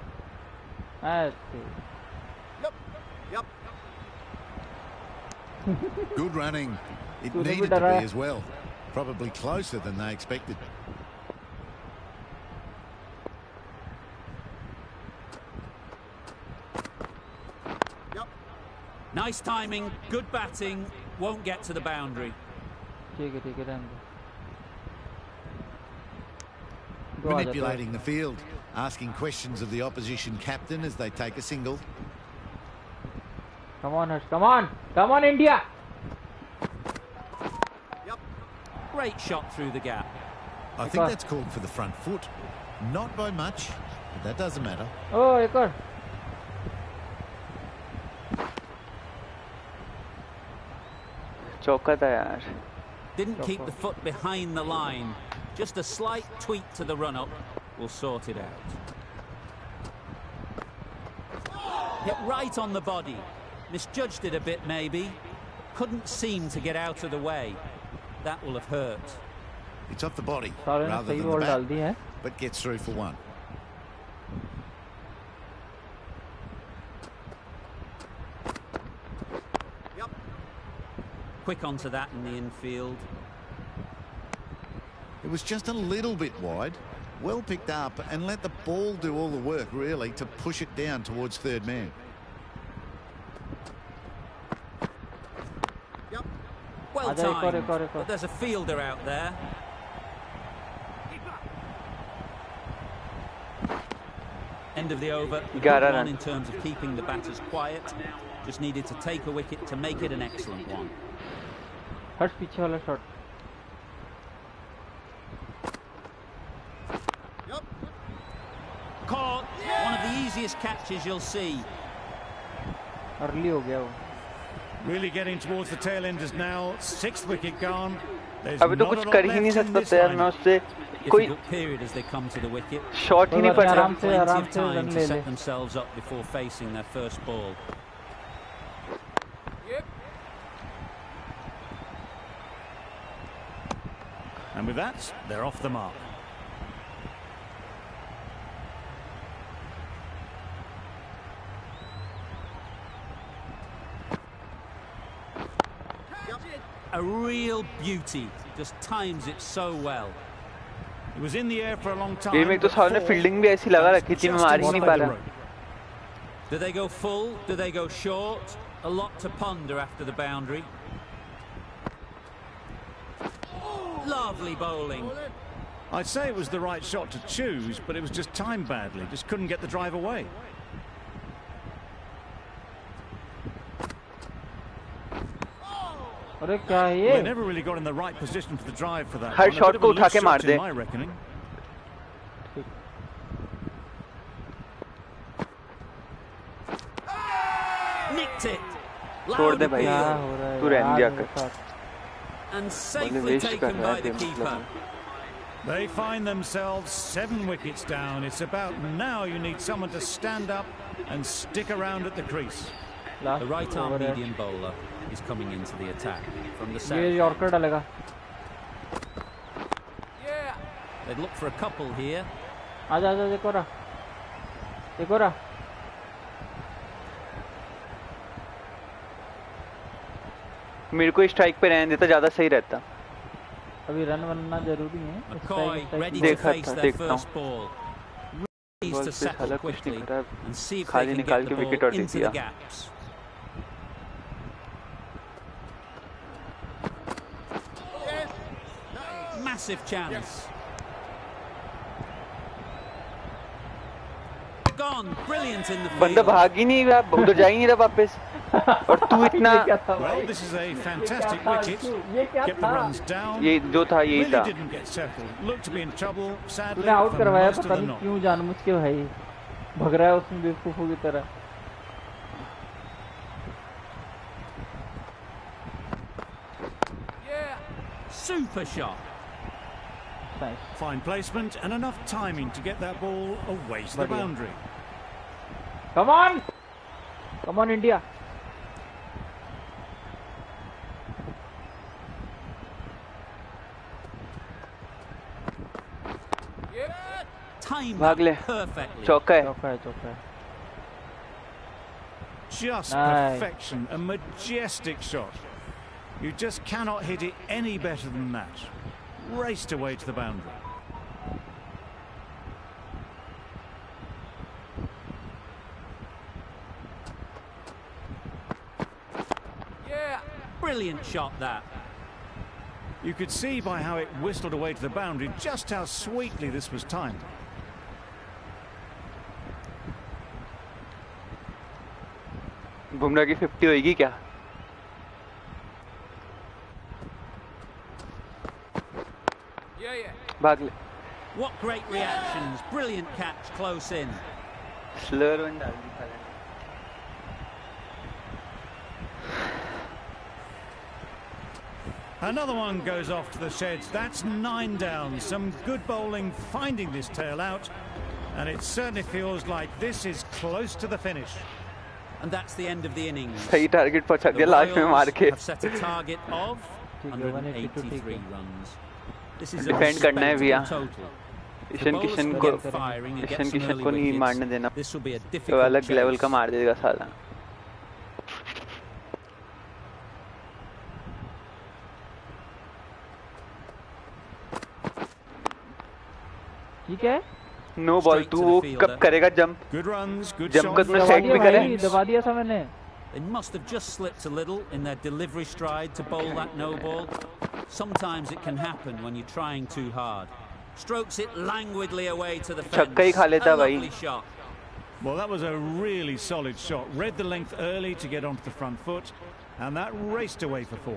ऐसे. Good running. It तूने भी needed to डराया. be as well. Probably closer than they expected. Nice timing, good batting, won't get to the boundary. ठीक है रहने दो. दो आ जाते हैं. Manipulating the field, asking questions of the opposition captain as they take a single. Come on Harsh, come on India. Great shot through the gap. I think that's called for the front foot. Not by much, but that doesn't matter. Oh, एक और. चौका था यार. Didn't keep the foot behind the line. Just a slight tweak to the run-up will sort it out. Hit right on the body. Misjudged it a bit maybe. Couldn't seem to get out of the way. That will have hurt. It's off the body सारे ने rather सही than ball the डाल bat, दी है. but gets through for one. Quick onto that in the infield. It was just a little bit wide. Well picked up and let the ball do all the work really to push it down towards third man. Well आजा, एक और, timed, एक और. but there's a fielder out there. End of the over. Good 11 one run. in terms of keeping the batters quiet. Just needed to take a wicket to make it an excellent one. हर्ष पीछे वाला shot. Caught. One of the easiest catches you'll see. Early हो गया वो. Really getting towards the tail enders now. 6th wicket gone. There's अभी तो not a कुछ lot कर ही नहीं left in सकता this था यार. line. मैं उससे कोई Difficult period as they come to the wicket. Shot ही नहीं पड़ रहा. आराम से Plenty of run time to ले ले. set themselves up before facing their first ball. And with that, they're off the mark. A real beauty. Just times it so well. It was in the air for a long time. Game में तो साल ने fielding भी ऐसी लगा रखी थी, मैं मार ही नहीं पा रहा. Do they go full? Do they go short? A lot to ponder after the boundary. Lovely bowling. I'd say it was the right shot to choose, but it was just timed badly. Just couldn't get the drive away. अरे क्या है ये? They never really got in the right position for the drive for that. Her shot को उठा के मार दे. My reckoning. Nicked it. छोड़ दे भाई, तू रहने दिया कर. And safely taken by the keeper. They find themselves 7 wickets down. It's about now you need someone to stand up and stick around at the crease. The right arm medium bowler is coming into the attack from the south. ये yorker डालेगा. They'd look for a couple here. आजा आजा एक और मेरे को strike पे रहने देता ज्यादा सही रहता. अभी रन बनना जरूरी है. McCoy ready to face their first ball. Needs to settle quickly and see if they can get the ball into the gaps. Massive chance. Gone. Brilliant in the field. बंदा भाग ही नहीं रहा, उधर जा ही नहीं रहा वापस. और तू इतना. Well, this is a fantastic wicket. Get the runs down. ये जो था यही Really था. didn't get settled. Looked to be in trouble. Sadly, तूने आउट for करवाया, most of पता the नहीं knock. क्यों जानबूझ के भाई. भग रहा है उसमें बेवकूफों की तरह. Super shot. Fine placement and enough timing to get that ball away to the boundary. Come on! Come on, India. Time भाग ले. perfectly. चौका है. चौका है. Just Nice. perfection, a majestic shot. You just cannot hit it any better than that. Raced away to the boundary. Brilliant shot that. You could see by how it whistled away to the boundary just how sweetly this was timed. Bumrah की 50 होगी क्या? भाग ले. What great reactions. Brilliant catch close in. Slur one डाल दी साले ने. Another one goes off to the sheds. That's 9 down. Some good bowling finding this tail out. And it certainly feels like this is close to the finish. And that's the end of the innings. सही target पहुंचा The दिया last में मार Royals के. have set a target of 183 runs. This is a Defend करना है भैया. respectable total. Ishan Kishan को नहीं मारने देना. This will be a तो difficult अलग लेवल का chase. मार देगा साला. ठीक है. No ball. तू वो कब करेगा jump? Good runs, good jump shots. में सेट भी करे. दबा दिया था मैंने. They must have just slipped a little in their delivery stride to bowl that no ball. Sometimes it can happen when you're trying too hard. Strokes it languidly away to the fence. छक्का ही खा लेता A भाई. lovely shot. Well, that was a really solid shot. Read the length early to get onto the front foot. And that raced away for 4.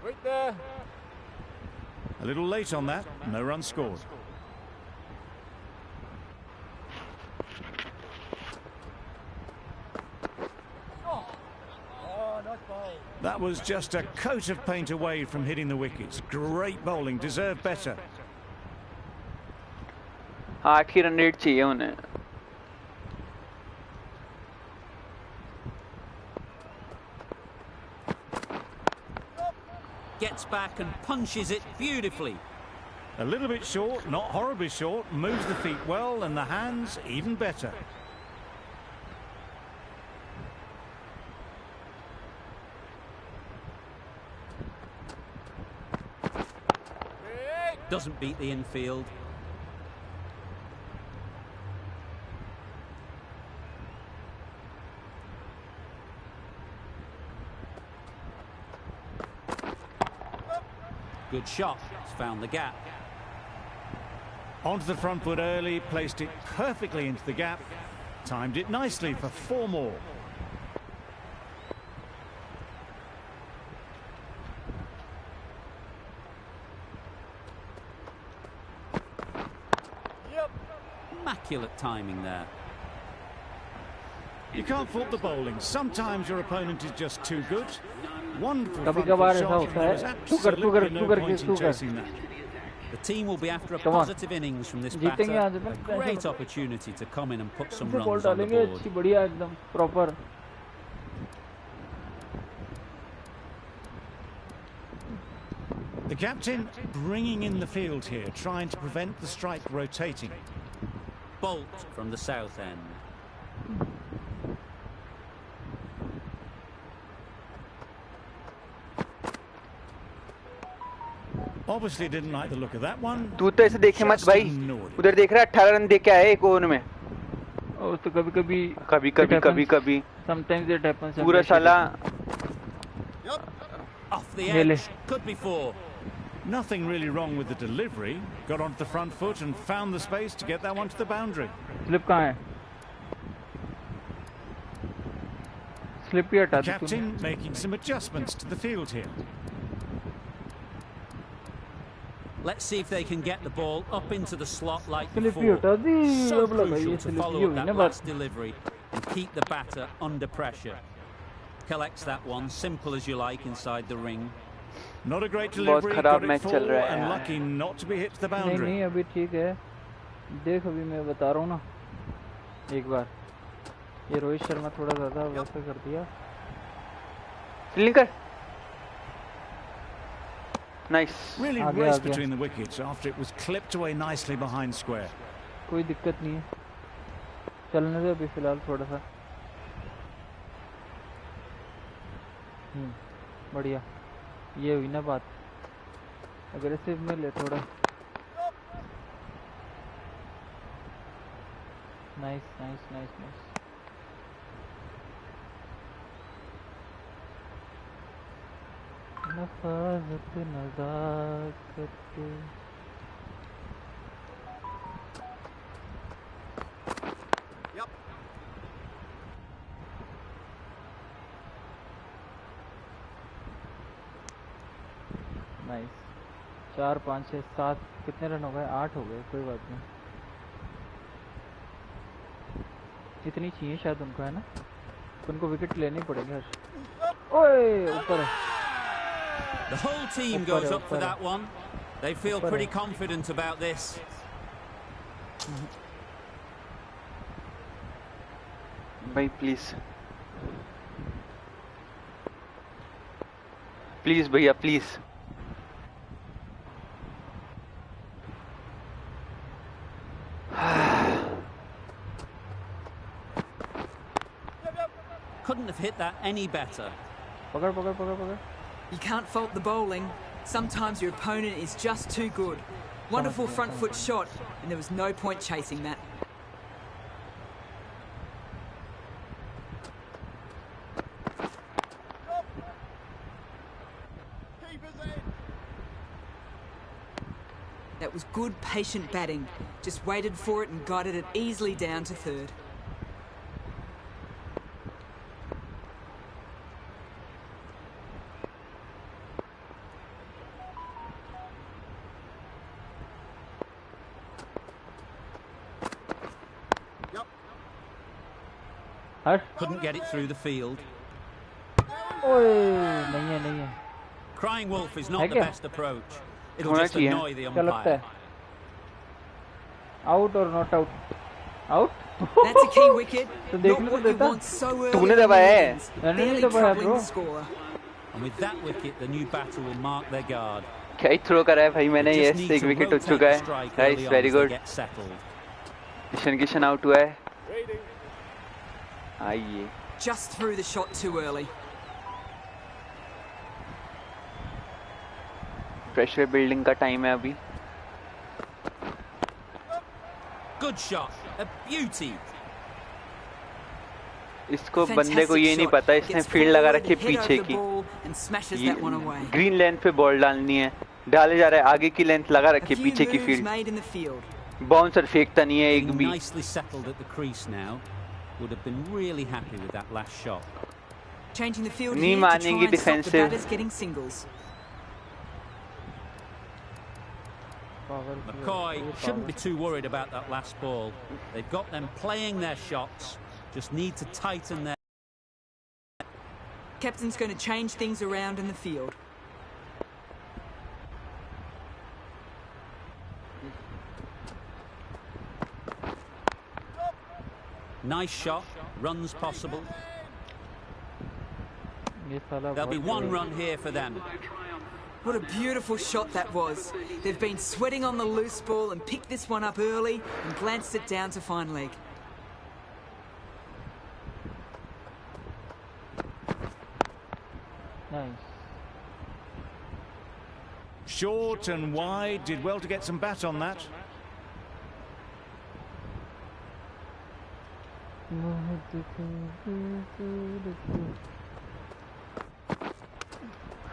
Right there. A little late on that. No run scored. That was just a coat of paint away from hitting the wickets. Great bowling. Deserved better. 8 he run rate चाहिए उन्हें. Gets back and punches it beautifully. A little bit short, not horribly short. Moves the feet well and the hands even better. Doesn't beat the infield. Good shot. He's found the gap. Onto the front foot early, placed it perfectly into the gap. Timed it nicely for 4 more. Immaculate timing there. You can't fault the bowling. Sometimes your opponent is just too good. Wonderful कभी front कभार foot ऐसा shot, होता and there was है absolutely no point in chasing that. The team will be after a Come on. positive innings from this जीतेंगे batter. आज में A great opportunity to come in and put some इनसे ball runs on the डालेंगे board. अच्छी बढ़िया एकदम proper The captain bringing in the field here, trying to prevent the strike rotating. Bolt from the south end. Obviously didn't like the look of that one. तू तो ऐसे देखे मत भाई, उधर देख रहा है 18 रन दे के आए एक ओवर में. और तो कभी sometimes it happens पूरा साला Off the edge. Could be 4. Nothing really wrong with the delivery. Got onto the front foot and found the space to get that one to the boundary. Slip कहाँ है? Slip ही हटा The captain making some adjustments to the field here. Let's see if they can get the ball up into the slot like slip he before. हटा दी. So अब लगा crucial ये to slip follow he up हुई that ना last बात. delivery and keep the batter under pressure. Collects that one, simple as you like, inside the ring. Not a great delivery, got it full and lucky not to be hit to the boundary. नहीं अभी ठीक है. देख अभी मैं बता रहा हूँ ना. एक बार ये रोहित शर्मा थोड़ा ज़्यादा वैसा कर दिया. निकल. Nice. Really raced between the wickets after it was clipped away nicely behind square. कोई दिक्कत नहीं है. चलने दे अभी फिलहाल थोड़ा सा. बढ़िया. ये हुई ना बात. अग्रेसिव में ले थोड़ा. नाइस. नफाजत नज़ाकत. नाइस. 4 5 6 7 कितने रन हो गए? 8 हो गए. कोई बात नहीं. इतनी चाहिए शायद उनको, है ना? उनको विकेट लेनी पड़ेगी. ओए ऊपर है. The whole team goes up for that one. They feel pretty confident about this. भाई प्लीज भैया please. Couldn't have hit that any better. पकड़. You can't fault the bowling. Sometimes your opponent is just too good. Wonderful front foot shot, and there was no point chasing that. That was good, patient batting. Just waited for it and guided it easily down to third. Couldn't get it through the field. नहीं है. Crying wolf is not the best approach. It'll just annoy the क्या लगता umpire. है? Out or not out? Out? That's a key wicket. तो Not देख लो तो what you देता. want so early. तूने दबाया है. मैंने नहीं Barely दबाया troubling bro. the scorer. And with that wicket, the new batter will mark their guard. क्या ही थ्रो करा है भाई मैंने. They ये just need एक to विकेट हो rotate चुका the है. strike nice, early on very as they good. get settled. Kishan out हुआ है. आइए. Just threw the shot too early. Pressure building का टाइम है अभी. good shot, a beauty. इसको बंदे को ये नहीं पता इसने फील्ड लगा रखी है पीछे की, ग्रीन लेंथ पे बॉल डालनी है, डाले जा रहा है आगे की लेंथ लगा रखी है पीछे की फील्ड, बाउंसर फेंकता नहीं है एक भी. Nicely settled at the crease now. Would have been really happy with that last shot. Changing the field नहीं here to try मानेंगे and stop the defensive. batters getting singles. McCoy shouldn't be too worried about that last ball. They've got them playing their shots, just need to tighten their... Captain's going to change things around in the field. Nice shot, runs possible. There'll be one run here for them. What a beautiful shot that was. They've been sweating on the loose ball and picked this one up early and glanced it down to fine leg. Nice. Short and wide, did well to get some bat on that.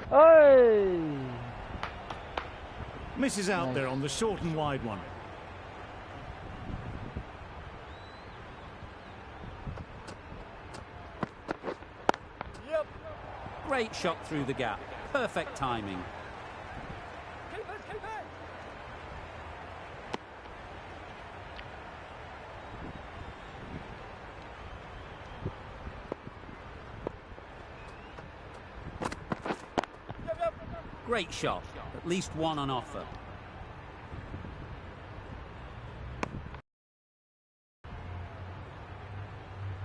Hey! Misses out there on the short and wide one. Yep. Great shot through the gap. Perfect timing. Great shot. At least one on offer.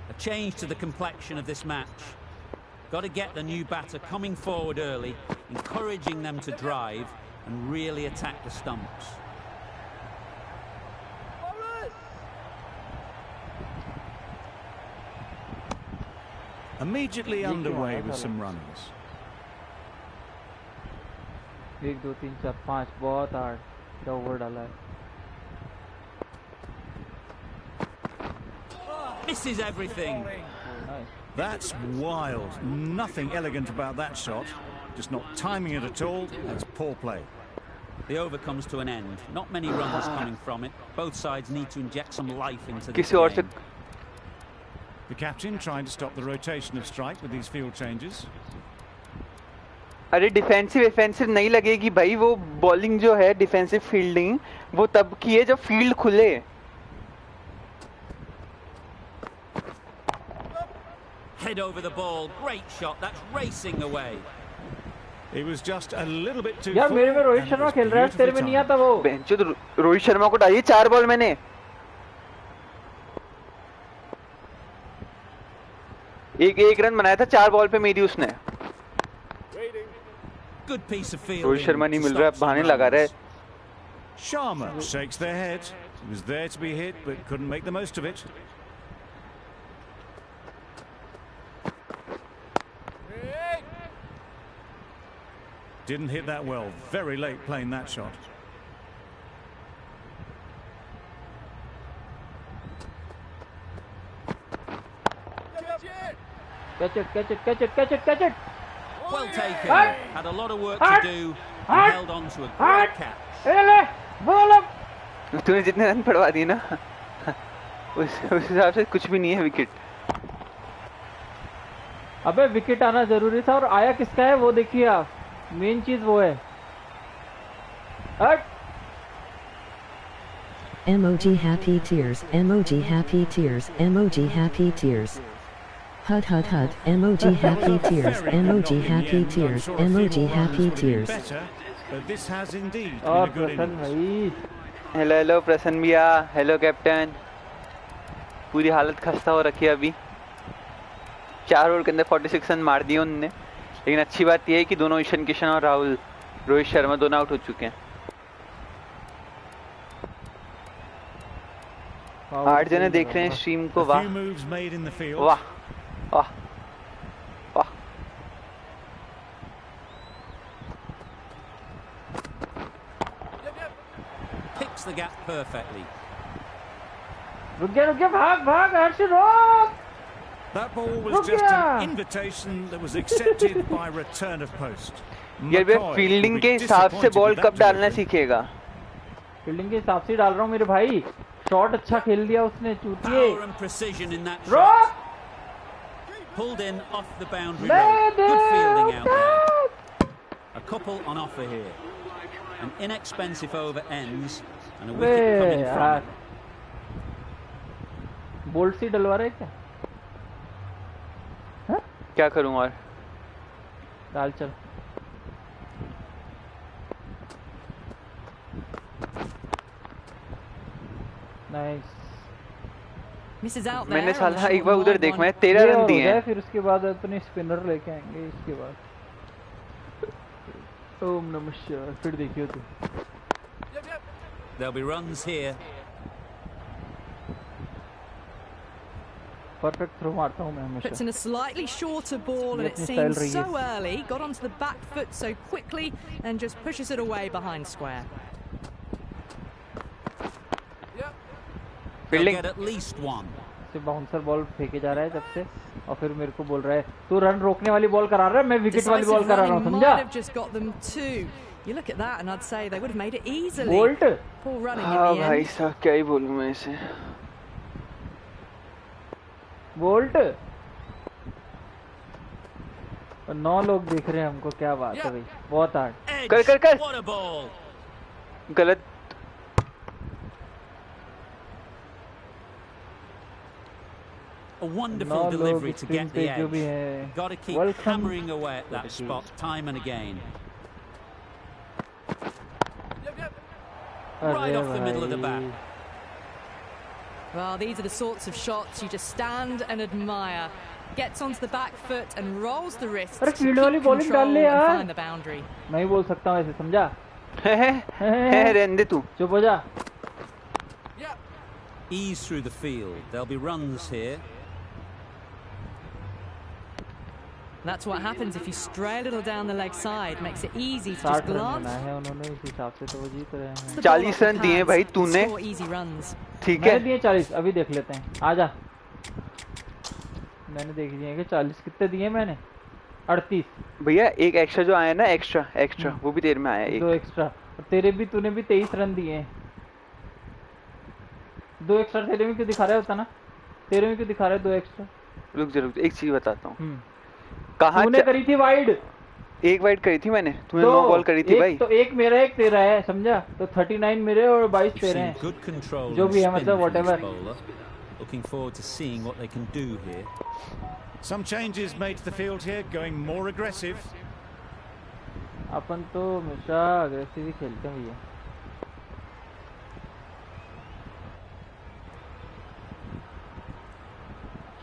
A change to the complexion of this match. Got to get the new batter coming forward early, encouraging them to drive and really attack the stumps. Immediately underway with some runs. 1 2 3 4 5 बहुत hard over डाला है. Misses everything. That's wild. Nothing elegant about that shot. Just not timing it at all. That's poor play. The over comes to an end. Not many runs coming from it. Both sides need to inject some life into the game. The captain trying to stop the rotation of strike with these field changes. अरे defensive offensive नहीं लगेगी भाई, वो bowling जो है defensive fielding वो तब की है जब फील्ड खुले. Head over the ball, great shot. That's racing away. It was just a little bit too. यार मेरे में रोहित शर्मा खेल रहा है, तेरे में नहीं आता वो. बेंचो तो रोहित शर्मा को डालिए 4 बॉल मैंने. एक रन बनाया था 4 बॉल पे मेरी उसने. Good piece of fielding. Rohit Sharma नहीं मिल रहा, बहाने लगा रहा है. Sharma shakes their head. He was there to be hit, but couldn't make the most of it. Didn't hit that well. Very late playing that shot. Catch it, catch it, catch it, catch it, catch it. Well taken. Had a lot of work to do. And held on to a great catch. तूने जितने run पड़वा दिए ना उस हिसाब से कुछ भी नहीं है विकेट. अबे विकेट आना जरूरी था और आया किसका है वो देखिए आप. मेन चीज वो है. Emoji happy tears, emoji happy tears, emoji happy tears. Hud hud hud, emoji happy tears, emoji happy tears, emoji happy tears. But this has indeed been a good innings. Hello प्रसन्न भैया, hello captain. पूरी हालत खस्ता हो रखी है अभी. 4 over के अंदर 46 रन मार दिए उन्होंने. लेकिन अच्छी बात यह है कि दोनों ईशान किशन और राहुल रोहित शर्मा दोनों आउट हो चुके हैं. 8 जने देख रहे हैं स्ट्रीम को. वाह वाह वाह वाह. Picks the gap perfectly. रुक गया भाग हर्ष रोक. That ball was just an invitation that was accepted by return of post. यार वे फील्डिंग के हिसाब से बॉल कब डालना सीखेगा? फील्डिंग के हिसाब से डाल रहा हूँ मेरे भाई. शॉट अच्छा खेल दिया उसने चूतिए. Power and precision in that shot. Pulled in off the boundary road. Good fielding out there. A couple on offer here. An inexpensive over ends and a wicket coming from it. Boult सी डलवा रहे क्या? हाँ? क्या करूं और? डाल चल. नाइस. मैंने साला एक बार उधर देख, मैं 13 रन दिए हैं. फिर उसके बाद अपने स्पिनर लेके आएंगे. इसके बाद ओम नमः शिवाय. फिर देखियो तू. There'll be runs here. Perfect throw मारता हूं मैं हमेशा. Puts in a slightly shorter ball and it seems so early. Got onto the back foot so quickly and just pushes it away behind square. They'll get at least one. से bouncer ball फेंके जा रहा है जब से और फिर मेरे को बोल रहा है तू रन रोकने वाली बॉल करा रहा है, मैं विकेट वाली बॉल करा रहा हूं. समझा? You look at that and I'd say they would have made it easily. Bolt. Poor running in the end. भाई साहब क्या ही बोलूं मैं इसे. बोल्ट. 9 लोग देख रहे हैं हमको. क्या बात है भाई. बहुत हार्ड. कर. गलत. A wonderful delivery to get the edge. Got to keep hammering away at that spot time and again. Right off the middle of the bat. Well, these are the sorts of shots you just stand and admire. Gets onto the back foot and rolls the wrist to keep control and find the boundary. मैं ही बोल सकता हूँ ऐसे. समझा? रहने दे तू. चुप हो जा. Ease through the field. There'll be runs here. That's what happens if you stray a little down the leg side. Makes it easy to just glance. 40 run दिए भाई तूने. ठीक है. मैंने दिए 40. अभी देख लेते हैं. आजा. मैंने देख दिए कि 40 कितने दिए मैंने. 38. भैया एक एक्स्ट्रा जो आया ना एक्स्ट्रा वो भी देर में आया. एक 2 एक्स्ट्रा. और तेरे भी तूने भी 23 रन दिए. 2 एक्स्ट्रा तेरे में क्यों दिखा रहा है होता ना. तेरे में क्यों दिखा रहा है 2 एक्स्ट्रा. रुक जा एक चीज बताता हूँ. कहाँ तूने करी थी वाइड. एक वाइड करी थी मैंने. तूने नो बॉल करी थी भाई. तो एक मेरा एक तेरा है. समझा? तो 39 मेरे और 22 तेरे हैं. जो भी है मतलब whatever. Looking forward to seeing what they can do here. Some changes made to the field here, going more aggressive. अपन तो हमेशा अग्रेसिव ही खेलते हैं भैया.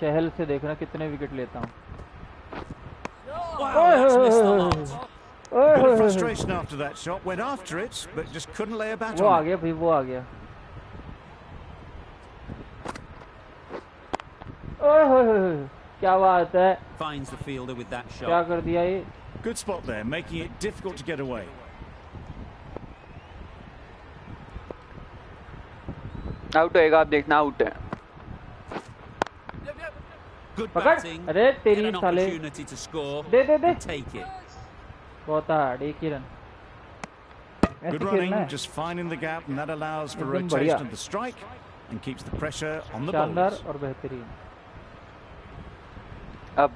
चहल से देखना कितने विकेट लेता हूँ. Good frustration after that shot. Went after it, but just couldn't lay a bat on it. वो आ गया भाई. वो आ गया. क्या बात है. Finds the fielder with that shot. क्या कर दिया ये. Good spot there, making it difficult to get away. Out होएगा. आप देखना आउट है. पकड़. अरे तेरी साले. दे. बहुत hard. 1 he run. Good running, just finding the gap, and that allows for rotation of the strike and keeps the pressure on the bowlers. शानदार और बेहतरीन. अब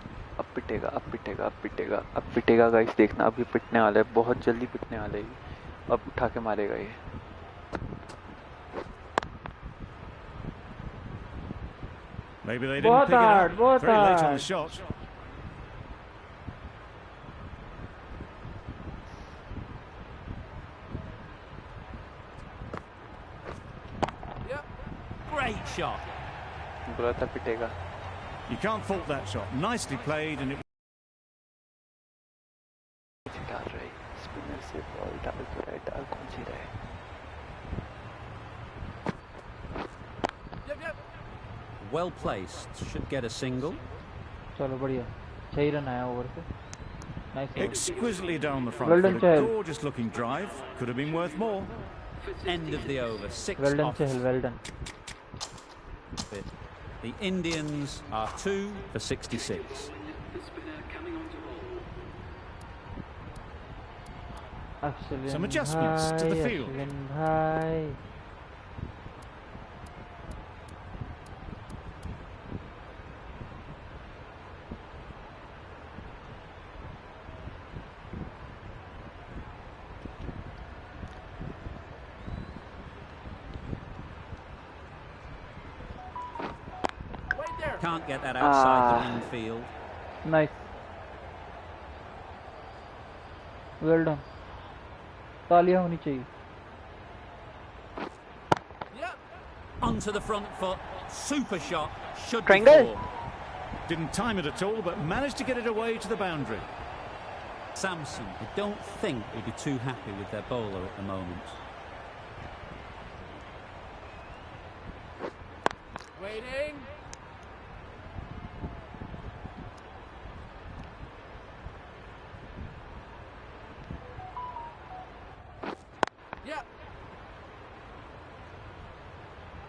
पिटेगा गाइस. देखना अभी पिटने वाला है. बहुत जल्दी पिटने वाला है. अब उठा के मारेगा ये. Maybe they didn't pick it up very late on the shot. Great shot. बोला था पिटेगा. You can't fault that shot. Nicely played, and it. डाल रही. स्पिनर से बॉल डाल तो रहा है. डाल कौन सी रहा है. Well placed. Should get a single. चलो बढ़िया. 6 रन आया ओवर से. Nice. Exquisitely down the front. Well done, gorgeous looking drive. Could have been worth more. End of the over. 6 well done, off. Chahal. Well done. it. The Indians are 2 for 66. Some adjustments to the field. Can't get that outside the infield. Nice. Well done. तालियां होनी चाहिए. Onto the front foot. Super shot. Should be Triangle. four. Didn't time it at all, but managed to get it away to the boundary. Samson, I don't think would be too happy with their bowler at the moment. Waiting.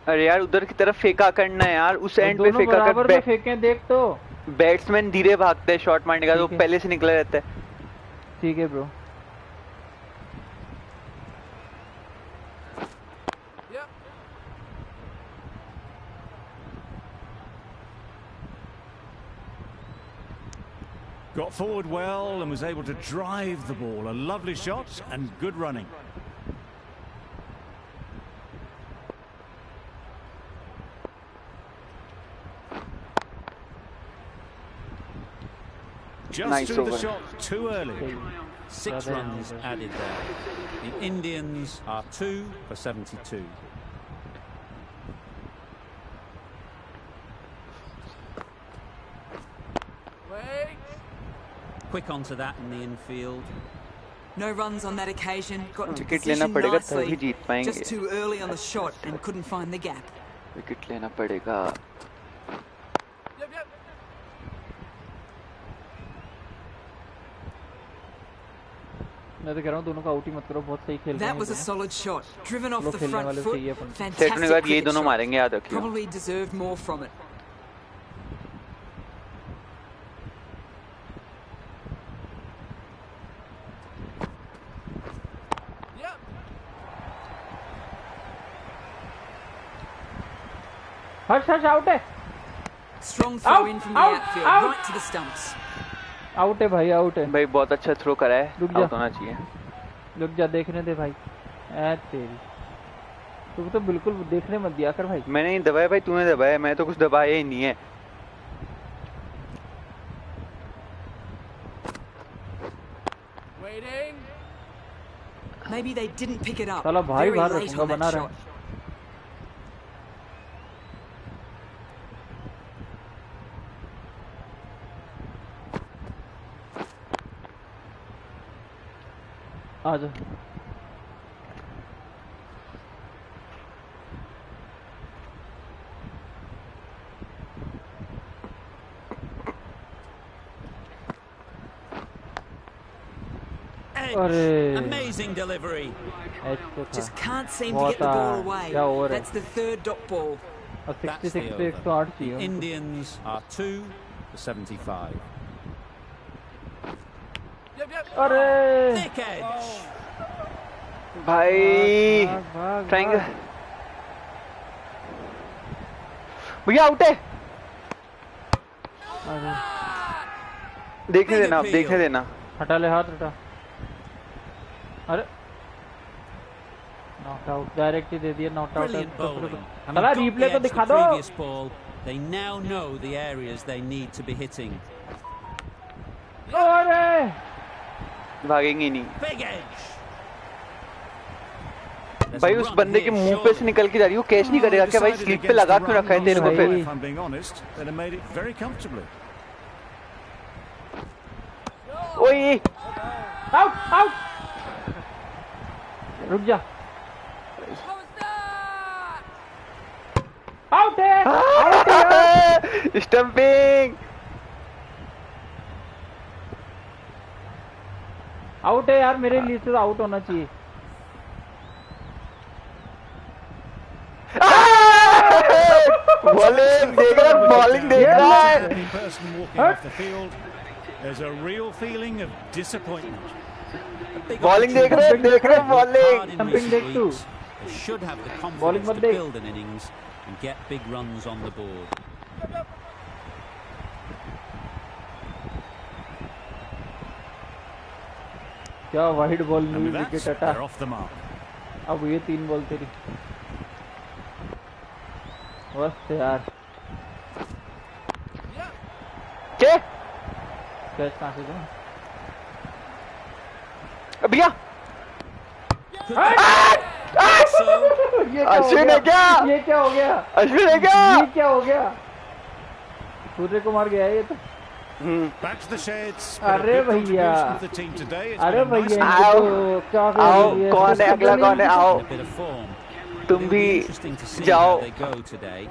अरे यार उधर की तरफ फेंका करना है यार, उस एंड पे फेंका कर. बराबर फेंकें देख तो. बैट्समैन धीरे भागते हैं शॉट मारने का, तो पहले से निकला रहता है. ठीक है bro. Got forward well and was able to drive the ball. A lovely shot and good running. Just nice threw over. the shot too early. 6 runs added there. The Indians are 2 for 72. Quick onto that in the infield. No runs on that occasion. Got into Wicket लेना position पड़ेगा nicely. तभी जीत पाएंगे. Just too early on the shot and couldn't find the gap. Wicket लेना पड़ेगा. मैं तो कह रहा हूँ दोनों का आउट ही मत करो, बहुत सही खेल रहे हैं. That was a solid shot, driven off लोग the खेलने front वाले foot. चाहिए अपन. सेट होने के बाद यही दोनों मारेंगे, याद रखियो. Probably deserved more from it. Harsh out है. Strong throw in from the outfield, right to the stumps. Out है भाई, आउट है भाई. बहुत अच्छा थ्रो करा है, आउट होना चाहिए. रुक जा, देखने दे भाई. ऐ तेरी, तू तो बिल्कुल देखने मत दिया कर भाई. मैंने नहीं दबाया भाई, तूने दबाया. मैं तो कुछ दबाया ही नहीं है. Maybe they didn't pick it up. साला भाई Very बाहर late रखूंगा on that बना रहा shot. है. आ जा. Amazing delivery. Just can't seem to get the ball away. That's the third dot ball. That's the over. The Indians are 2 for 75. Thick edge. भाई triangle. भैया आउट है. देखने देना, आप देखने देना. हटा ले हाथ, हटा. अरे नॉट आउट, डायरेक्ट ही दे दिया. Not out. चला रिप्ले तो दिखा दो. They now know the areas they need to be hitting. अरे भागेंगे नहीं Big edge. भाई. उस बंदे के मुंह पे से निकल के जा रही है, वो कैच नहीं करेगा क्या भाई? स्लिप पे लगा क्यों रखा है तेरे को फिर? ओए आउट, आउट. रुक जा. आउट है, आउट है. स्टंपिंग. आउट है यार, मेरे लिए तो आउट होना चाहिए. बॉलिंग देख रहा है, बॉलिंग देख रहा है। Any person walking off the field, there's a real feeling of disappointment. Bowling देख रहे हैं bowling. Jumping deck too. They should have the Bowling confidence to मत देख। build an innings and get big runs on the board. क्या wide ball And में with wicket that, हटा। they're off the mark. अब ये 3 ball तेरी बस यार। क्या कैच कहाँ से दूँ? भैया ये क्या हो अश्विन गया? है क्या? ये क्या हो गया? अश्विन है क्या? ये क्या हो गया? सूर्य कुमार गया ये तो। Back to the sheds. अरे भैया, The team today. It's अरे been a nice भैया, आओ, इनको क्या आओ, कर रही है? कौन है अगला, कौन है? आओ, A bit of form. तुम It'll be भी interesting to see जाओ। how they go today.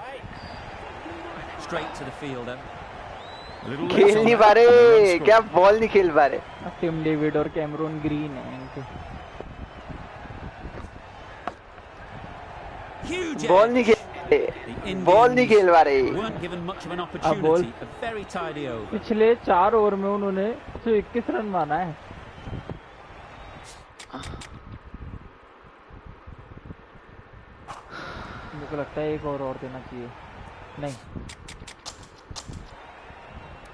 Straight to the fielder. A little less खेल on नहीं that पा and a run रहे, scored. क्या बॉल नहीं खेल पा रहे। टिम डेविड और कैमरून ग्रीन है इनके। Huge बॉल नहीं edge. खेल The बॉल नहीं खेल पा रहे। Indians weren't given much of an ball. opportunity. A very tidy over. पिछले 4 ओवर में उन्होंने 121 रन माना है। मुझे लगता है एक और देना चाहिए। नहीं,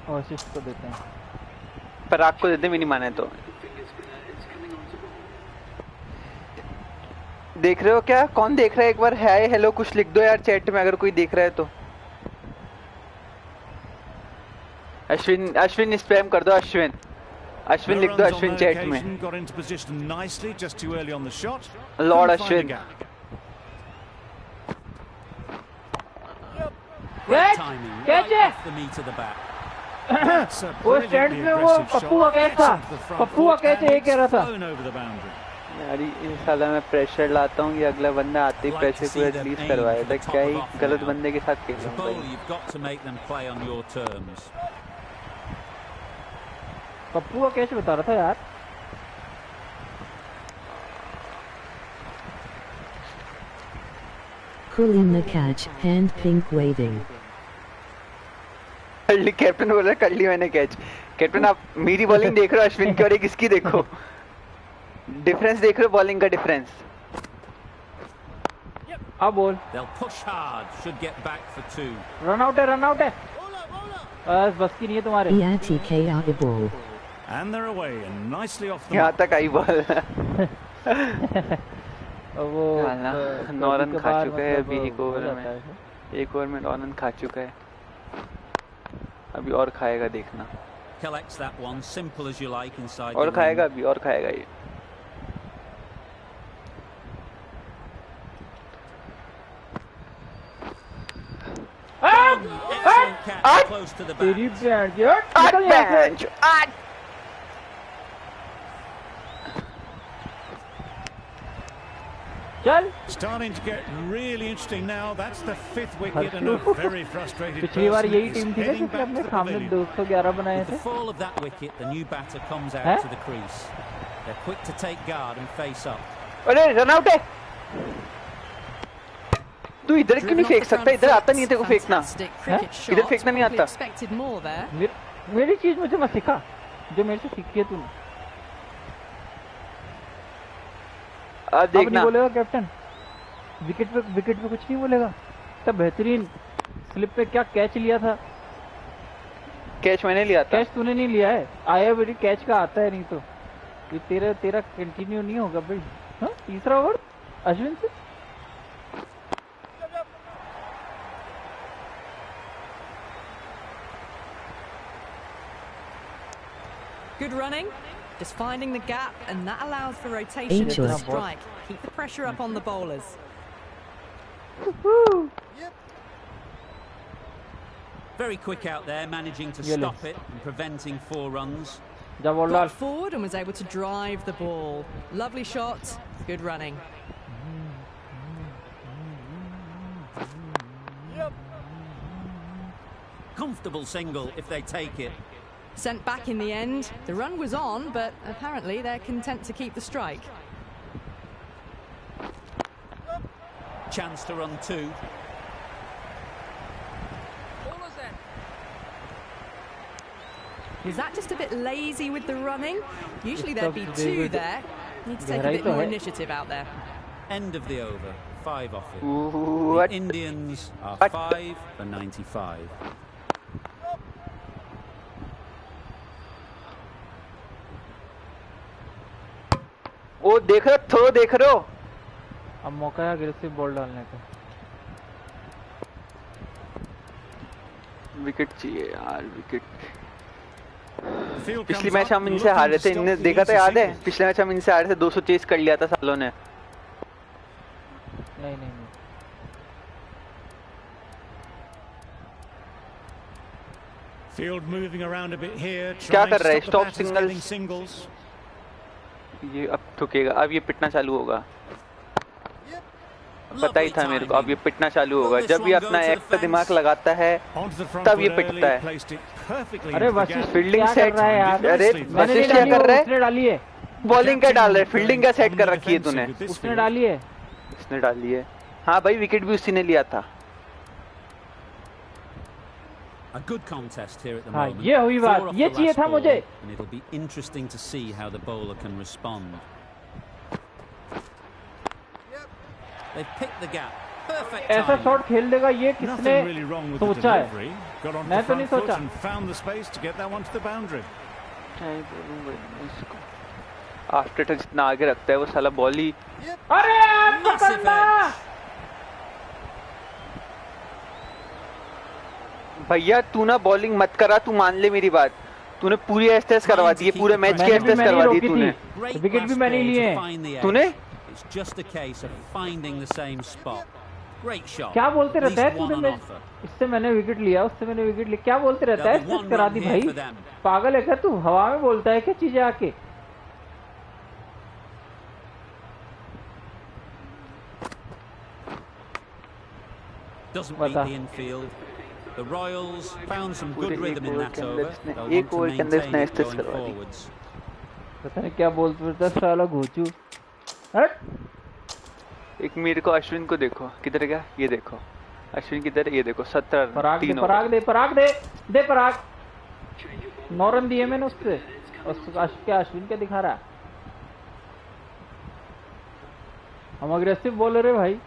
और असिस्ट को देते हैं। पर आपको देते भी नहीं माने तो देख रहे हो क्या? कौन देख रहा है? एक बार हाय हेलो कुछ लिख दो यार चैट में, अगर कोई देख रहा है तो। अश्विन, अश्विन स्पैम कर दो। अश्विन, अश्विन लिख दो अश्विन चैट में। Got into position nicely, just too early on the shot. Lord Couldn't find a Ashwin. gap. Great timing. Catch Right it. off the meat of the bat. That's a वो stand brilliantly में वो aggressive Pappu का shot. Catch था। Onto the front Pappu का foot catch and ये कह रहा it's था। flown over the boundary. यार ये साला मैं प्रेशर लाता हूँ, ये अगला बंदा आते ही प्रेशर को रिलीज करवाया था। क्या ही गलत बंदे के साथ खेल As रहा a हूँ bowler, भाई। you've got to make them play on your terms. Pappu का कैच बता रहा था यार। Cooling the catch, hand pink waving. Captain बोल रहा है कर ली मैंने कैच। कैप्टन आप मेरी बॉलिंग देख रहे हो अश्विन की, और ये किसकी देखो। डिफरेंस देख रहे हो बॉलिंग का डिफरेंस। अब बोल। They'll push hard. Should get back for 2. Run out है, रन आउट है। बस की नहीं है तुम्हारे। EATK ball. And they're away and nicely off the यहाँ mark. तक आई बॉल। वो 9 रन खा चुका है मतलब अभी एक हो ओवर जाता में। है। एक ओवर में 9 रन खा चुका है, अभी और खाएगा देखना। Collects that one. Simple as you like inside. और the खाएगा, ring. अभी और खाएगा ये। Excellent catch close to the तेरी bat. बैंड की हट, निकल यहाँ से। बेंच आज चल। Starting to get really interesting now. That's the 5th wicket and a very frustrated पिछली बार person यही is टीम थी ना heading जिसने back अपने to the सामने pavilion. 211 बनाए With थे। the fall of that wicket, the new batter comes out Huh? to the crease. They're quick to take guard and face up. अरे run out है। तू इधर क्यों नहीं Driven फेंक off the सकता? front इधर आता नहीं है foot. तेरे को फेंकना। Fantastic cricket इधर shot. फेंकना नहीं Probably आता। expected more there. मेरी चीज मुझे मत सिखा, जो मेरे से सीखी है तूने। अब अब नहीं देखना। बोलेगा कैप्टन, विकेट पे कुछ नहीं बोलेगा। तो बेहतरीन स्लिप पे क्या कैच लिया था। कैच मैंने लिया था। कैच तूने नहीं लिया है, आया मेरी कैच का आता है, नहीं तो ये तेरा कंटिन्यू नहीं होगा भाई। हाँ, तीसरा ओवर अश्विन से। Good running, just finding the gap, and that allows for rotation of the Angel. strike. Keep the pressure up on the bowlers. Very quick out there, managing to Yellow. stop it and preventing 4 runs. जा ball डाल। Got forward and was able to drive the ball. Lovely shot, good running. Comfortable single if they take it. Sent back in the end. The run was on, but apparently they're content to keep the strike. Chance to run 2. Was that just a bit lazy with the running? Usually there'd be two there. Need to take a bit more initiative out there. End of the over. 5 off it. What? The Indians are 5 for 95. ओ देख रहे throw देख रहे हो? अब मौका है aggressive ball डालने का। विकेट चाहिए यार, विकेट। पिछली मैच हम इनसे हारे थे, इनने देखा था याद है? पिछले मैच हम इनसे हारे थे, 200 चेस कर लिया था सालों ने। नहीं नहीं नहीं। Field moving around a bit here. क्या कर रहा है? Stop singles. ये अब ठुकेगा, अब ये पिटना चालू होगा। पता ही था मेरे को, अब ये पिटना चालू होगा। जब ये अपना एक पे दिमाग लगाता है तब ये पिटता है। अरे वशिष्ठ फील्डिंग सेट कर रहा है यार। अरे वशिष्ठ क्या कर रहा है? उसने डाली है। बॉलिंग क्या डाल रहा है? फील्डिंग क्या सेट कर रखी है तूने? उसने डाली है। उसने डाली है। हाँ भाई, विकेट भी उसी ने लिया था। A good contest here at the हाँ, moment. ये हुई बात, ये चाहिए था मुझे। And it'll be interesting to see how the bowler can respond. They've picked the gap. Perfect ऐसा timing. शॉट खेल देगा ये किसने सोचा है? मैं तो नहीं सोचा। आफ्टर टच जितना आगे रखता है वो साला बॉल ही। अरे पकड़ना! भैया तू ना बॉलिंग मत करा, तू मान ले मेरी बात। तूने पूरी एस्टेस करवा दी है, पूरे मैच की एस्टेस करवा दी तूने। विकेट भी मैंने लिए हैं। तूने? It's just a case of finding the same spot. Great shot. क्या बोलते रहता है तूने? इससे मैंने विकेट लिया, उससे मैंने विकेट लिया। क्या बोलते रहता है? एस्टेस करा दी भाई। पागल है क्या तू? हवा में बोलता है क्या चीजें आके? Doesn't beat the infield. The Royals found some good rhythm in that over. They'll want to maintain it going forwards. पता नहीं क्या बोलते रहता है साला घोचू। हट! एक मेरे को अश्विन को देखो, किधर गया? ये देखो अश्विन किधर? ये देखो 70 पराग दे, 3 पराग दे, पराग दे, दे पराग। 9 रन दिए मैंने उससे। क्या अश्विन क्या दिखा रहा है? हम अग्रेसिव बॉलर है भाई।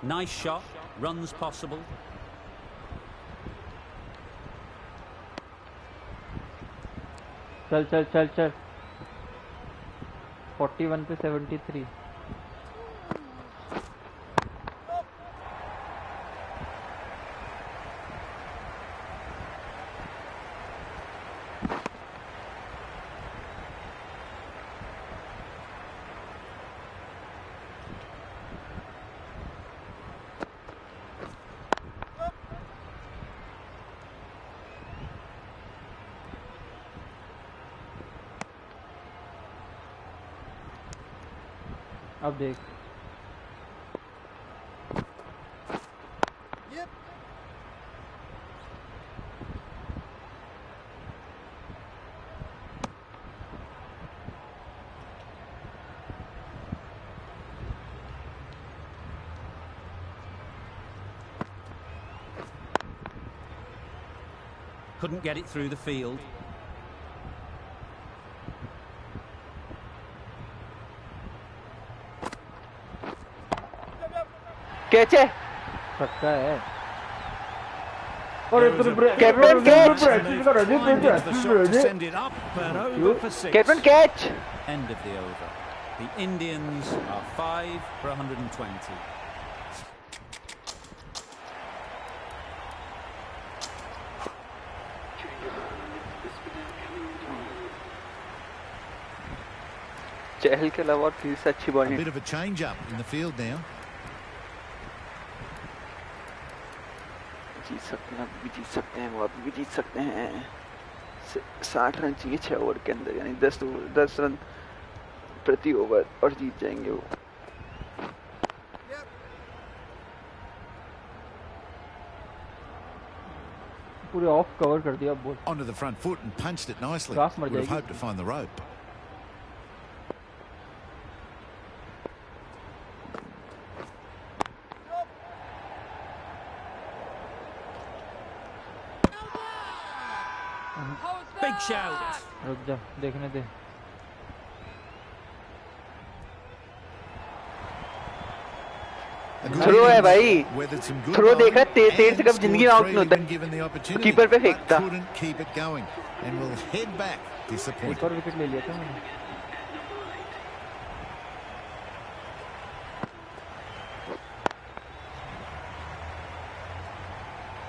Nice shot, runs possible. चल चल चल चल। 41 पे 73। अब देख Couldn't get it through the field. Catch है, सकता है। Captain catch, captain catch. End of the over. The Indians are 5 for 120. चहल के अलावा किसी से अच्छी bowling. A bit of a change up in the field now. जीत सकते हैं, अभी जीत सकते हैं, वो अभी भी जीत सकते हैं। 60 रन चाहिए 6 ओवर के अंदर, यानी 10 रन प्रति ओवर और जीत जाएंगे वो। पूरे ऑफ कवर कर दिया ball. Onto the front foot and punched it nicely. Would have hoped to find the rope. Big shout. रुक जा, देखने दे. थ्रो है भाई. थ्रो देख रहा है, तेज से कब जिंदगी में आउट नहीं होता. कीपर पे फेंकता. एक और विकेट ले लिया था मैंने.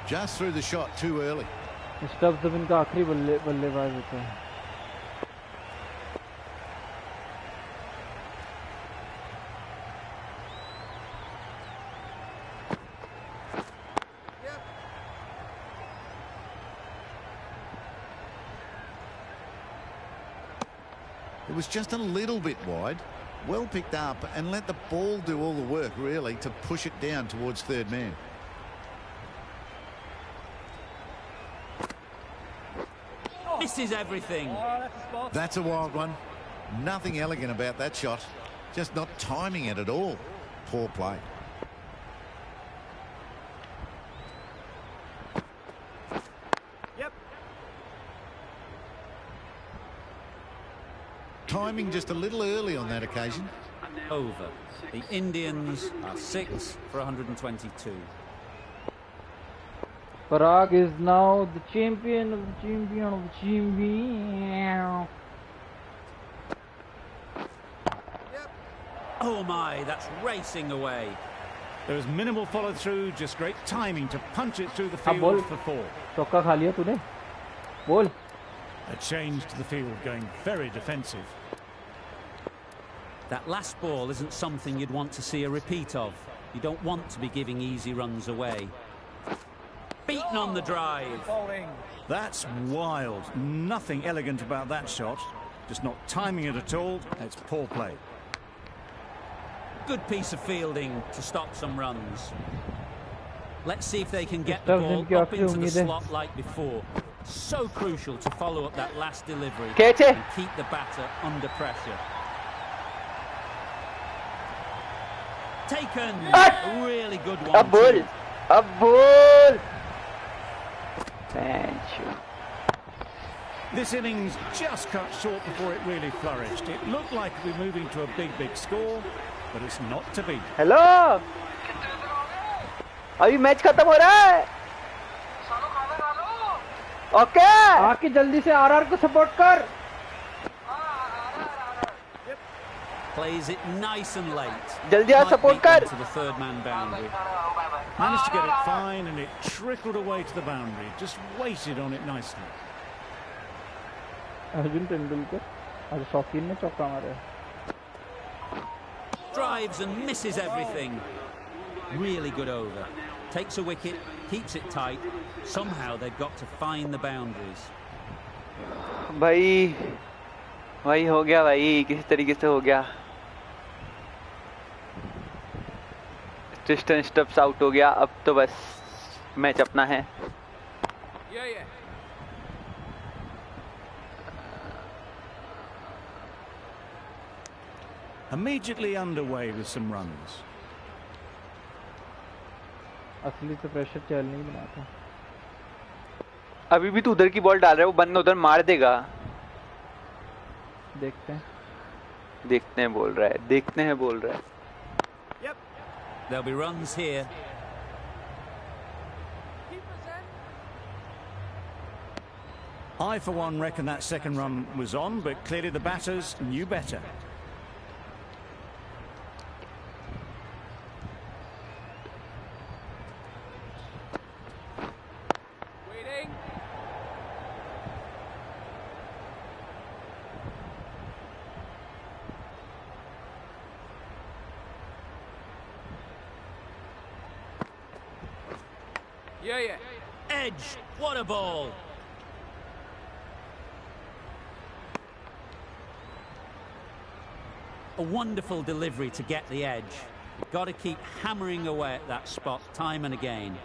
Just through the shot too early. Stubbs जब इनका आखिरी बल्लेबाज होता है. It was just a little bit wide. Well picked up and let the ball do all the work really to push it down towards third man. Misses everything. That's a wild one. Nothing elegant about that shot. Just not timing it at all. Poor play. Yep. Timing just a little early on that occasion. Over. The Indians are 6 for 122. Parag is now the champion of the champion of the champion. Oh my, that's racing away. There was minimal follow through, just great timing to punch it through the field for 4. चौका खा लिया तूने. Ball. A change to the field, going very defensive. That last ball isn't something you'd want to see a repeat of. You don't want to be giving easy runs away. Beaten on the drive. That's wild. Nothing elegant about that shot. Just not timing it at all. It's poor play. Good piece of fielding to stop some runs. Let's see if they can get the ball up into the slot like before. So crucial to follow up that last delivery and keep the batter under pressure. Taken. A really good one. A ball. A ball. This innings just cut short before it really flourished. It looked like we were moving to a big score, but it's not to be. Hello. अभी match खत्म हो रहा है. Okay. आके जल्दी से RR को support कर. Plays it nice and late. जल्दी आ सपोर्ट कर. To the third man boundary. Managed to get it fine and it trickled away to the boundary. Just waited on it nicely. Arjun Tendulkar आज शौकीन ने चौका मारा. Drives and misses everything. Really good over. Takes a wicket, keeps it tight. Somehow they've got to find the boundaries. भाई हो गया भाई, किसी तरीके से हो गया. ट्रिस्टन स्टब्स आउट हो गया. अब तो बस मैच अपना है. Immediately underway with some runs. असली तो प्रेशर चल नहीं बनाता. अभी भी तू उधर की बॉल डाल रहा है, वो बंदा उधर मार देगा. देखते हैं बोल रहा है. Yep. There'll be runs here. I for one reckon that second run was on, but clearly the batters knew better. Edge. What a ball. A wonderful delivery to get the edge. Got to keep hammering away at that spot time and again.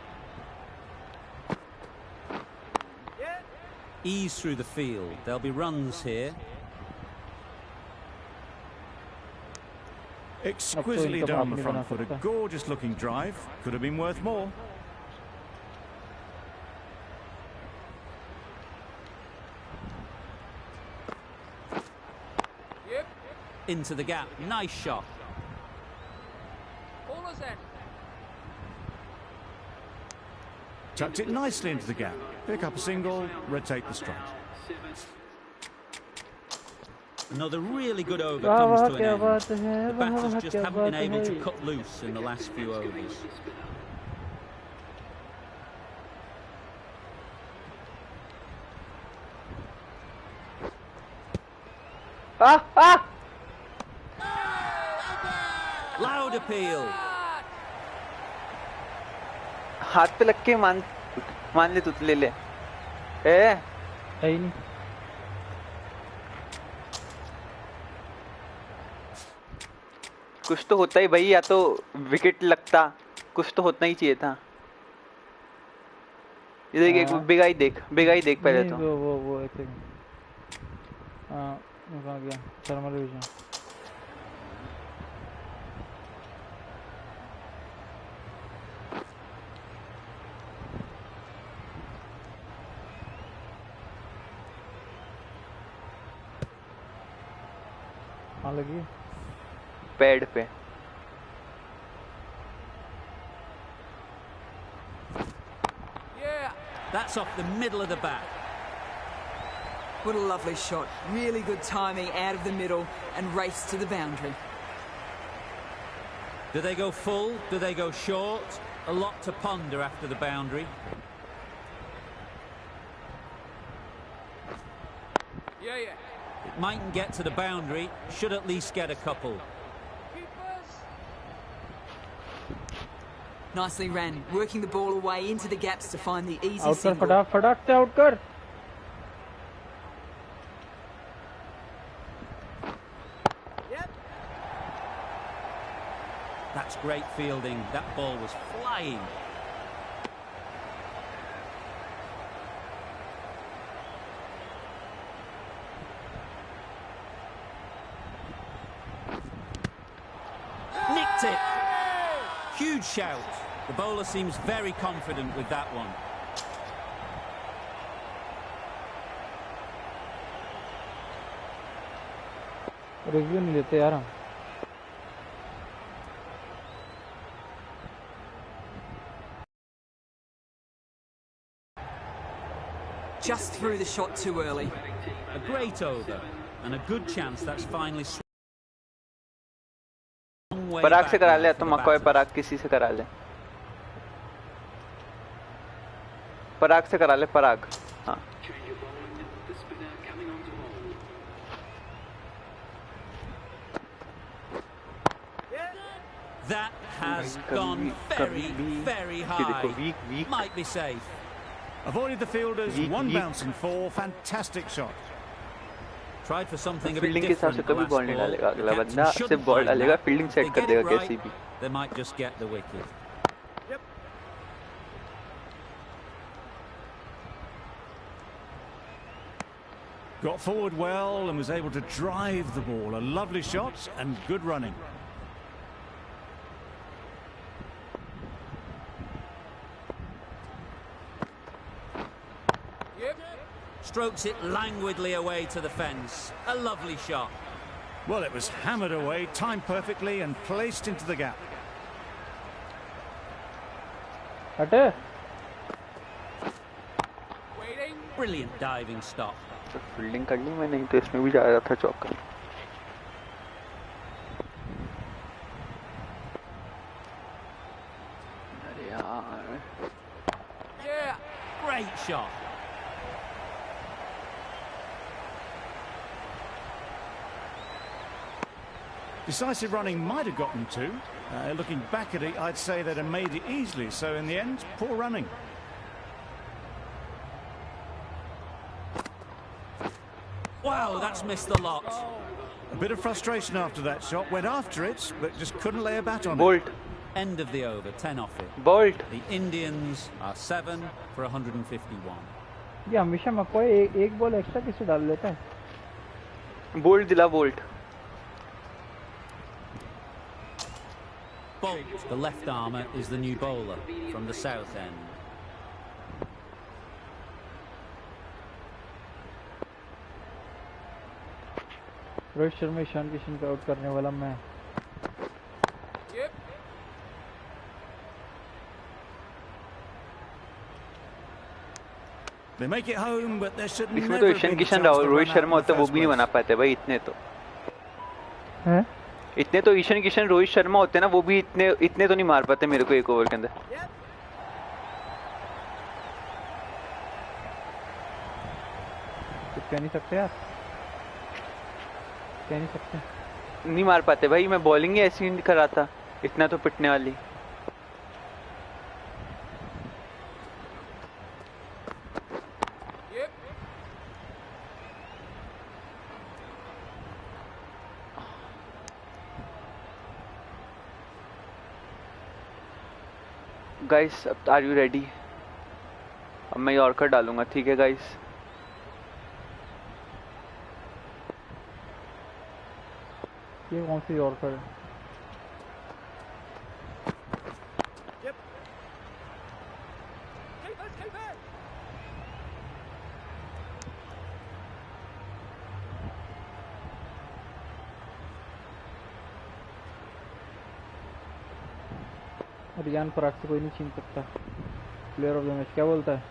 Ease through the field. There'll be runs here. Exquisitely done on the front foot. A gorgeous looking drive. Could have been worth more. into the gap. Nice shot. Tucked it nicely into the gap. Pick up a single, rotate the strike. Another really good over comes to an end. The batters just haven't been able to cut loose in the last few overs. Loud appeal. हाथ पे लग के मान ले तू ले ले है ही नहीं। कुछ तो होता ही भाई, या तो विकेट लगता, कुछ तो होना ही चाहिए था। ये देख एक बिगाई देख पहले तो। वो ऐसे कहाँ गया थर्मल विजन। कहाँ लगी? पैड पे। That's off the middle of the bat. What a lovely shot. Really good timing out of the middle and race to the boundary. Do they go full? Do they go short? A lot to ponder after the boundary. It mightn't get to the boundary. Should at least get a couple. Nicely ran, working the ball away into the gaps to find the easy out single. फटाफट से out कर। That's great fielding. That ball was flying. Nicked it. Huge shout. The bowler seems very confident with that one. Review नहीं लेते यार हम। Just threw the shot too early. A great over and a good chance that's finally swung way Parag back से करा now ले, for तो the मकॉय batters. पराग किसी से करा ले, पराग से करा ले, पराग। हाँ That has gone very, very high. Might be safe. Avoided the fielders, one bouncing four, fantastic shot. Tried for something a bit fielding के हिसाब से different the कभी last बॉल नहीं ball. डालेगा, The अगला captain बंदा shouldn't सिर्फ ball mind डालेगा, that. Fielding If set they कर get देगा it कैसे right, भी। they might just get the wicket. Got forward well and was able to drive the ball. A lovely shot and good running. Strokes it languidly away to the fence. A lovely shot. Well, it was hammered away, timed perfectly and placed into the gap. हटे। Brilliant diving stop. तो fielding कर ली मैं, नहीं तो इसमें भी जा रहा था चौका। अरे यार। Great shot. Decisive running might have gotten two. Looking back at it, I'd say they'd have made it easily. So in the end, poor running. Wow, that's missed a lot. A bit of frustration after that shot. Went after it, but just couldn't lay a bat on it. Bolt End of the over, 10 off it. Bolt The Indians are 7 for 151. ये हमेशा मकॉय एक ball extra किसे डाल लेता है? Bolt दिला bolt. Bolt, the left armour, is the new bowler from the south end. Rohit Sharma Ishan Kishan को out करने वाला मैं। They make it home, but there should इसमें never तो have Ishan been a Kishan chance to Rohit run out Sharma in the होते वो first भी नहीं बना place. पाते भाई इतने तो। हैं? इतने तो ईशान किशन रोहित शर्मा होते ना वो भी इतने तो नहीं मार पाते मेरे को एक ओवर के अंदर। कुछ कह नहीं सकते यार, कह नहीं सकते। नहीं मार पाते भाई, मैं बॉलिंग ही ऐसी नहीं करा था इतना तो पिटने वाली। Guys are you ready? अब मैं यॉर्कर डालूंगा, ठीक है गाइस? ये कौन सी यॉर्कर है? रियान पराग से कोई नहीं छीन सकता। प्लेयर ऑफ द मैच क्या बोलता है?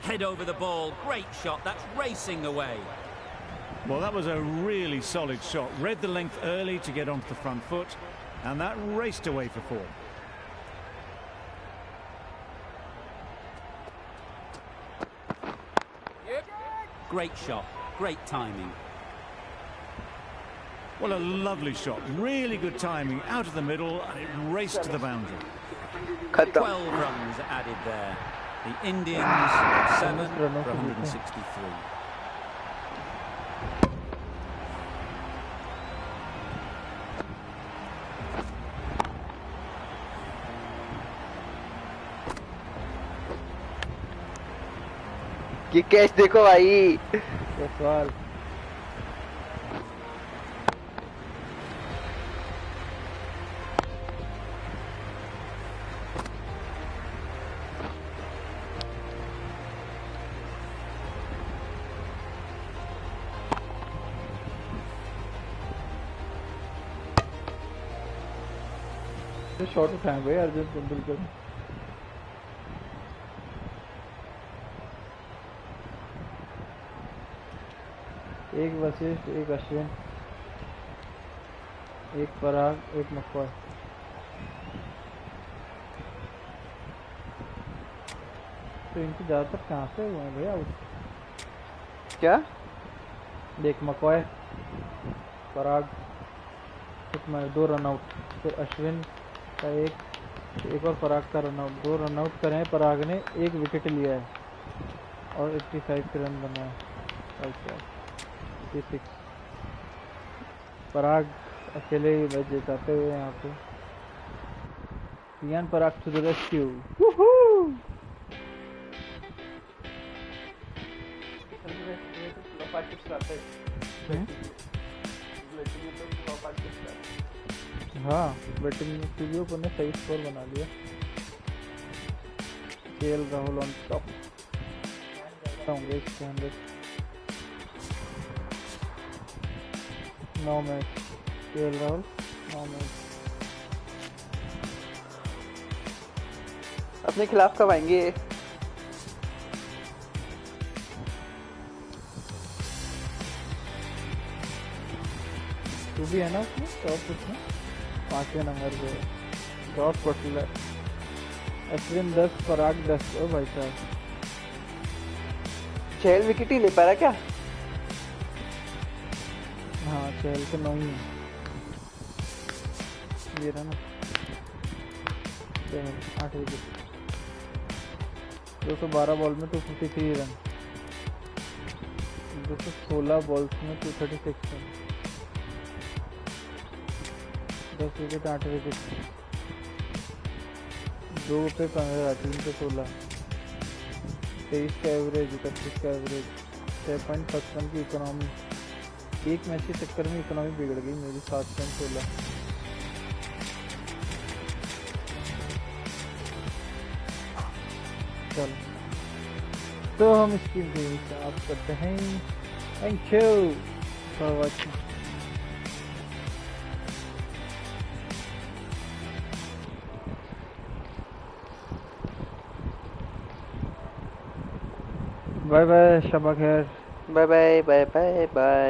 Head over the ball, great shot, that's racing away. Well, that was a really solid shot. Read the length early to get onto the front foot, and that raced away for four. Great shot, great timing. Well, a lovely shot. Really good timing out of the middle, and it raced to the boundary. 12 runs added there. The Indians 7 for 163. ये catch देखो भाई। सवाल shot उठाए भाई अर्जुन तेंदुलकर। एक वशिष्ठ, एक अश्विन, एक पराग, एक मकवार। तो इनके ज्यादातर कहाँ से हुए हैं भैया? क्या? देख मकवार, पराग, दो रन आउट, फिर अश्विन का एक और पराग का रन आउट। 2 रन आउट करे हैं पराग ने, 1 विकेट लिया है और 85 के रन बनाए। 86 पराग अकेले ही मैच जिताते हुए यहाँ पे। Riyan Parag to the rescue. हाँ बैटिंग में सीरियो ने सही स्कोर बना लिया। केएल राहुल ऑन टॉप होंगे इसके अंदर। 9 मैच केएल राहुल 9 मैच। अपने खिलाफ कब आएंगे? तू भी है ना उसमें टॉप उसमें 5वें नंबर पे टॉप पटल। अश्विन 10 पराग 10। ओ भाई साहब 6 विकेट ही ले पा रहा क्या? हाँ चहल के 9 ही है ये रहा ना। चहल 8 विकेट 212 बॉल में 253 रन। 216 बॉल्स में 236 रन। 10 विकेट 8 विकेट 2 पे 15 3 पे 16 23 का एवरेज 31 का एवरेज 6.55 की इकोनॉमी। एक मैच के चक्कर में इकोनॉमी बिगड़ गई मेरी 7.16। चलो तो हम स्ट्रीम को समाप्त करते हैं। Thank you for watching. Bye bye, शबा खैर। Bye bye bye bye bye.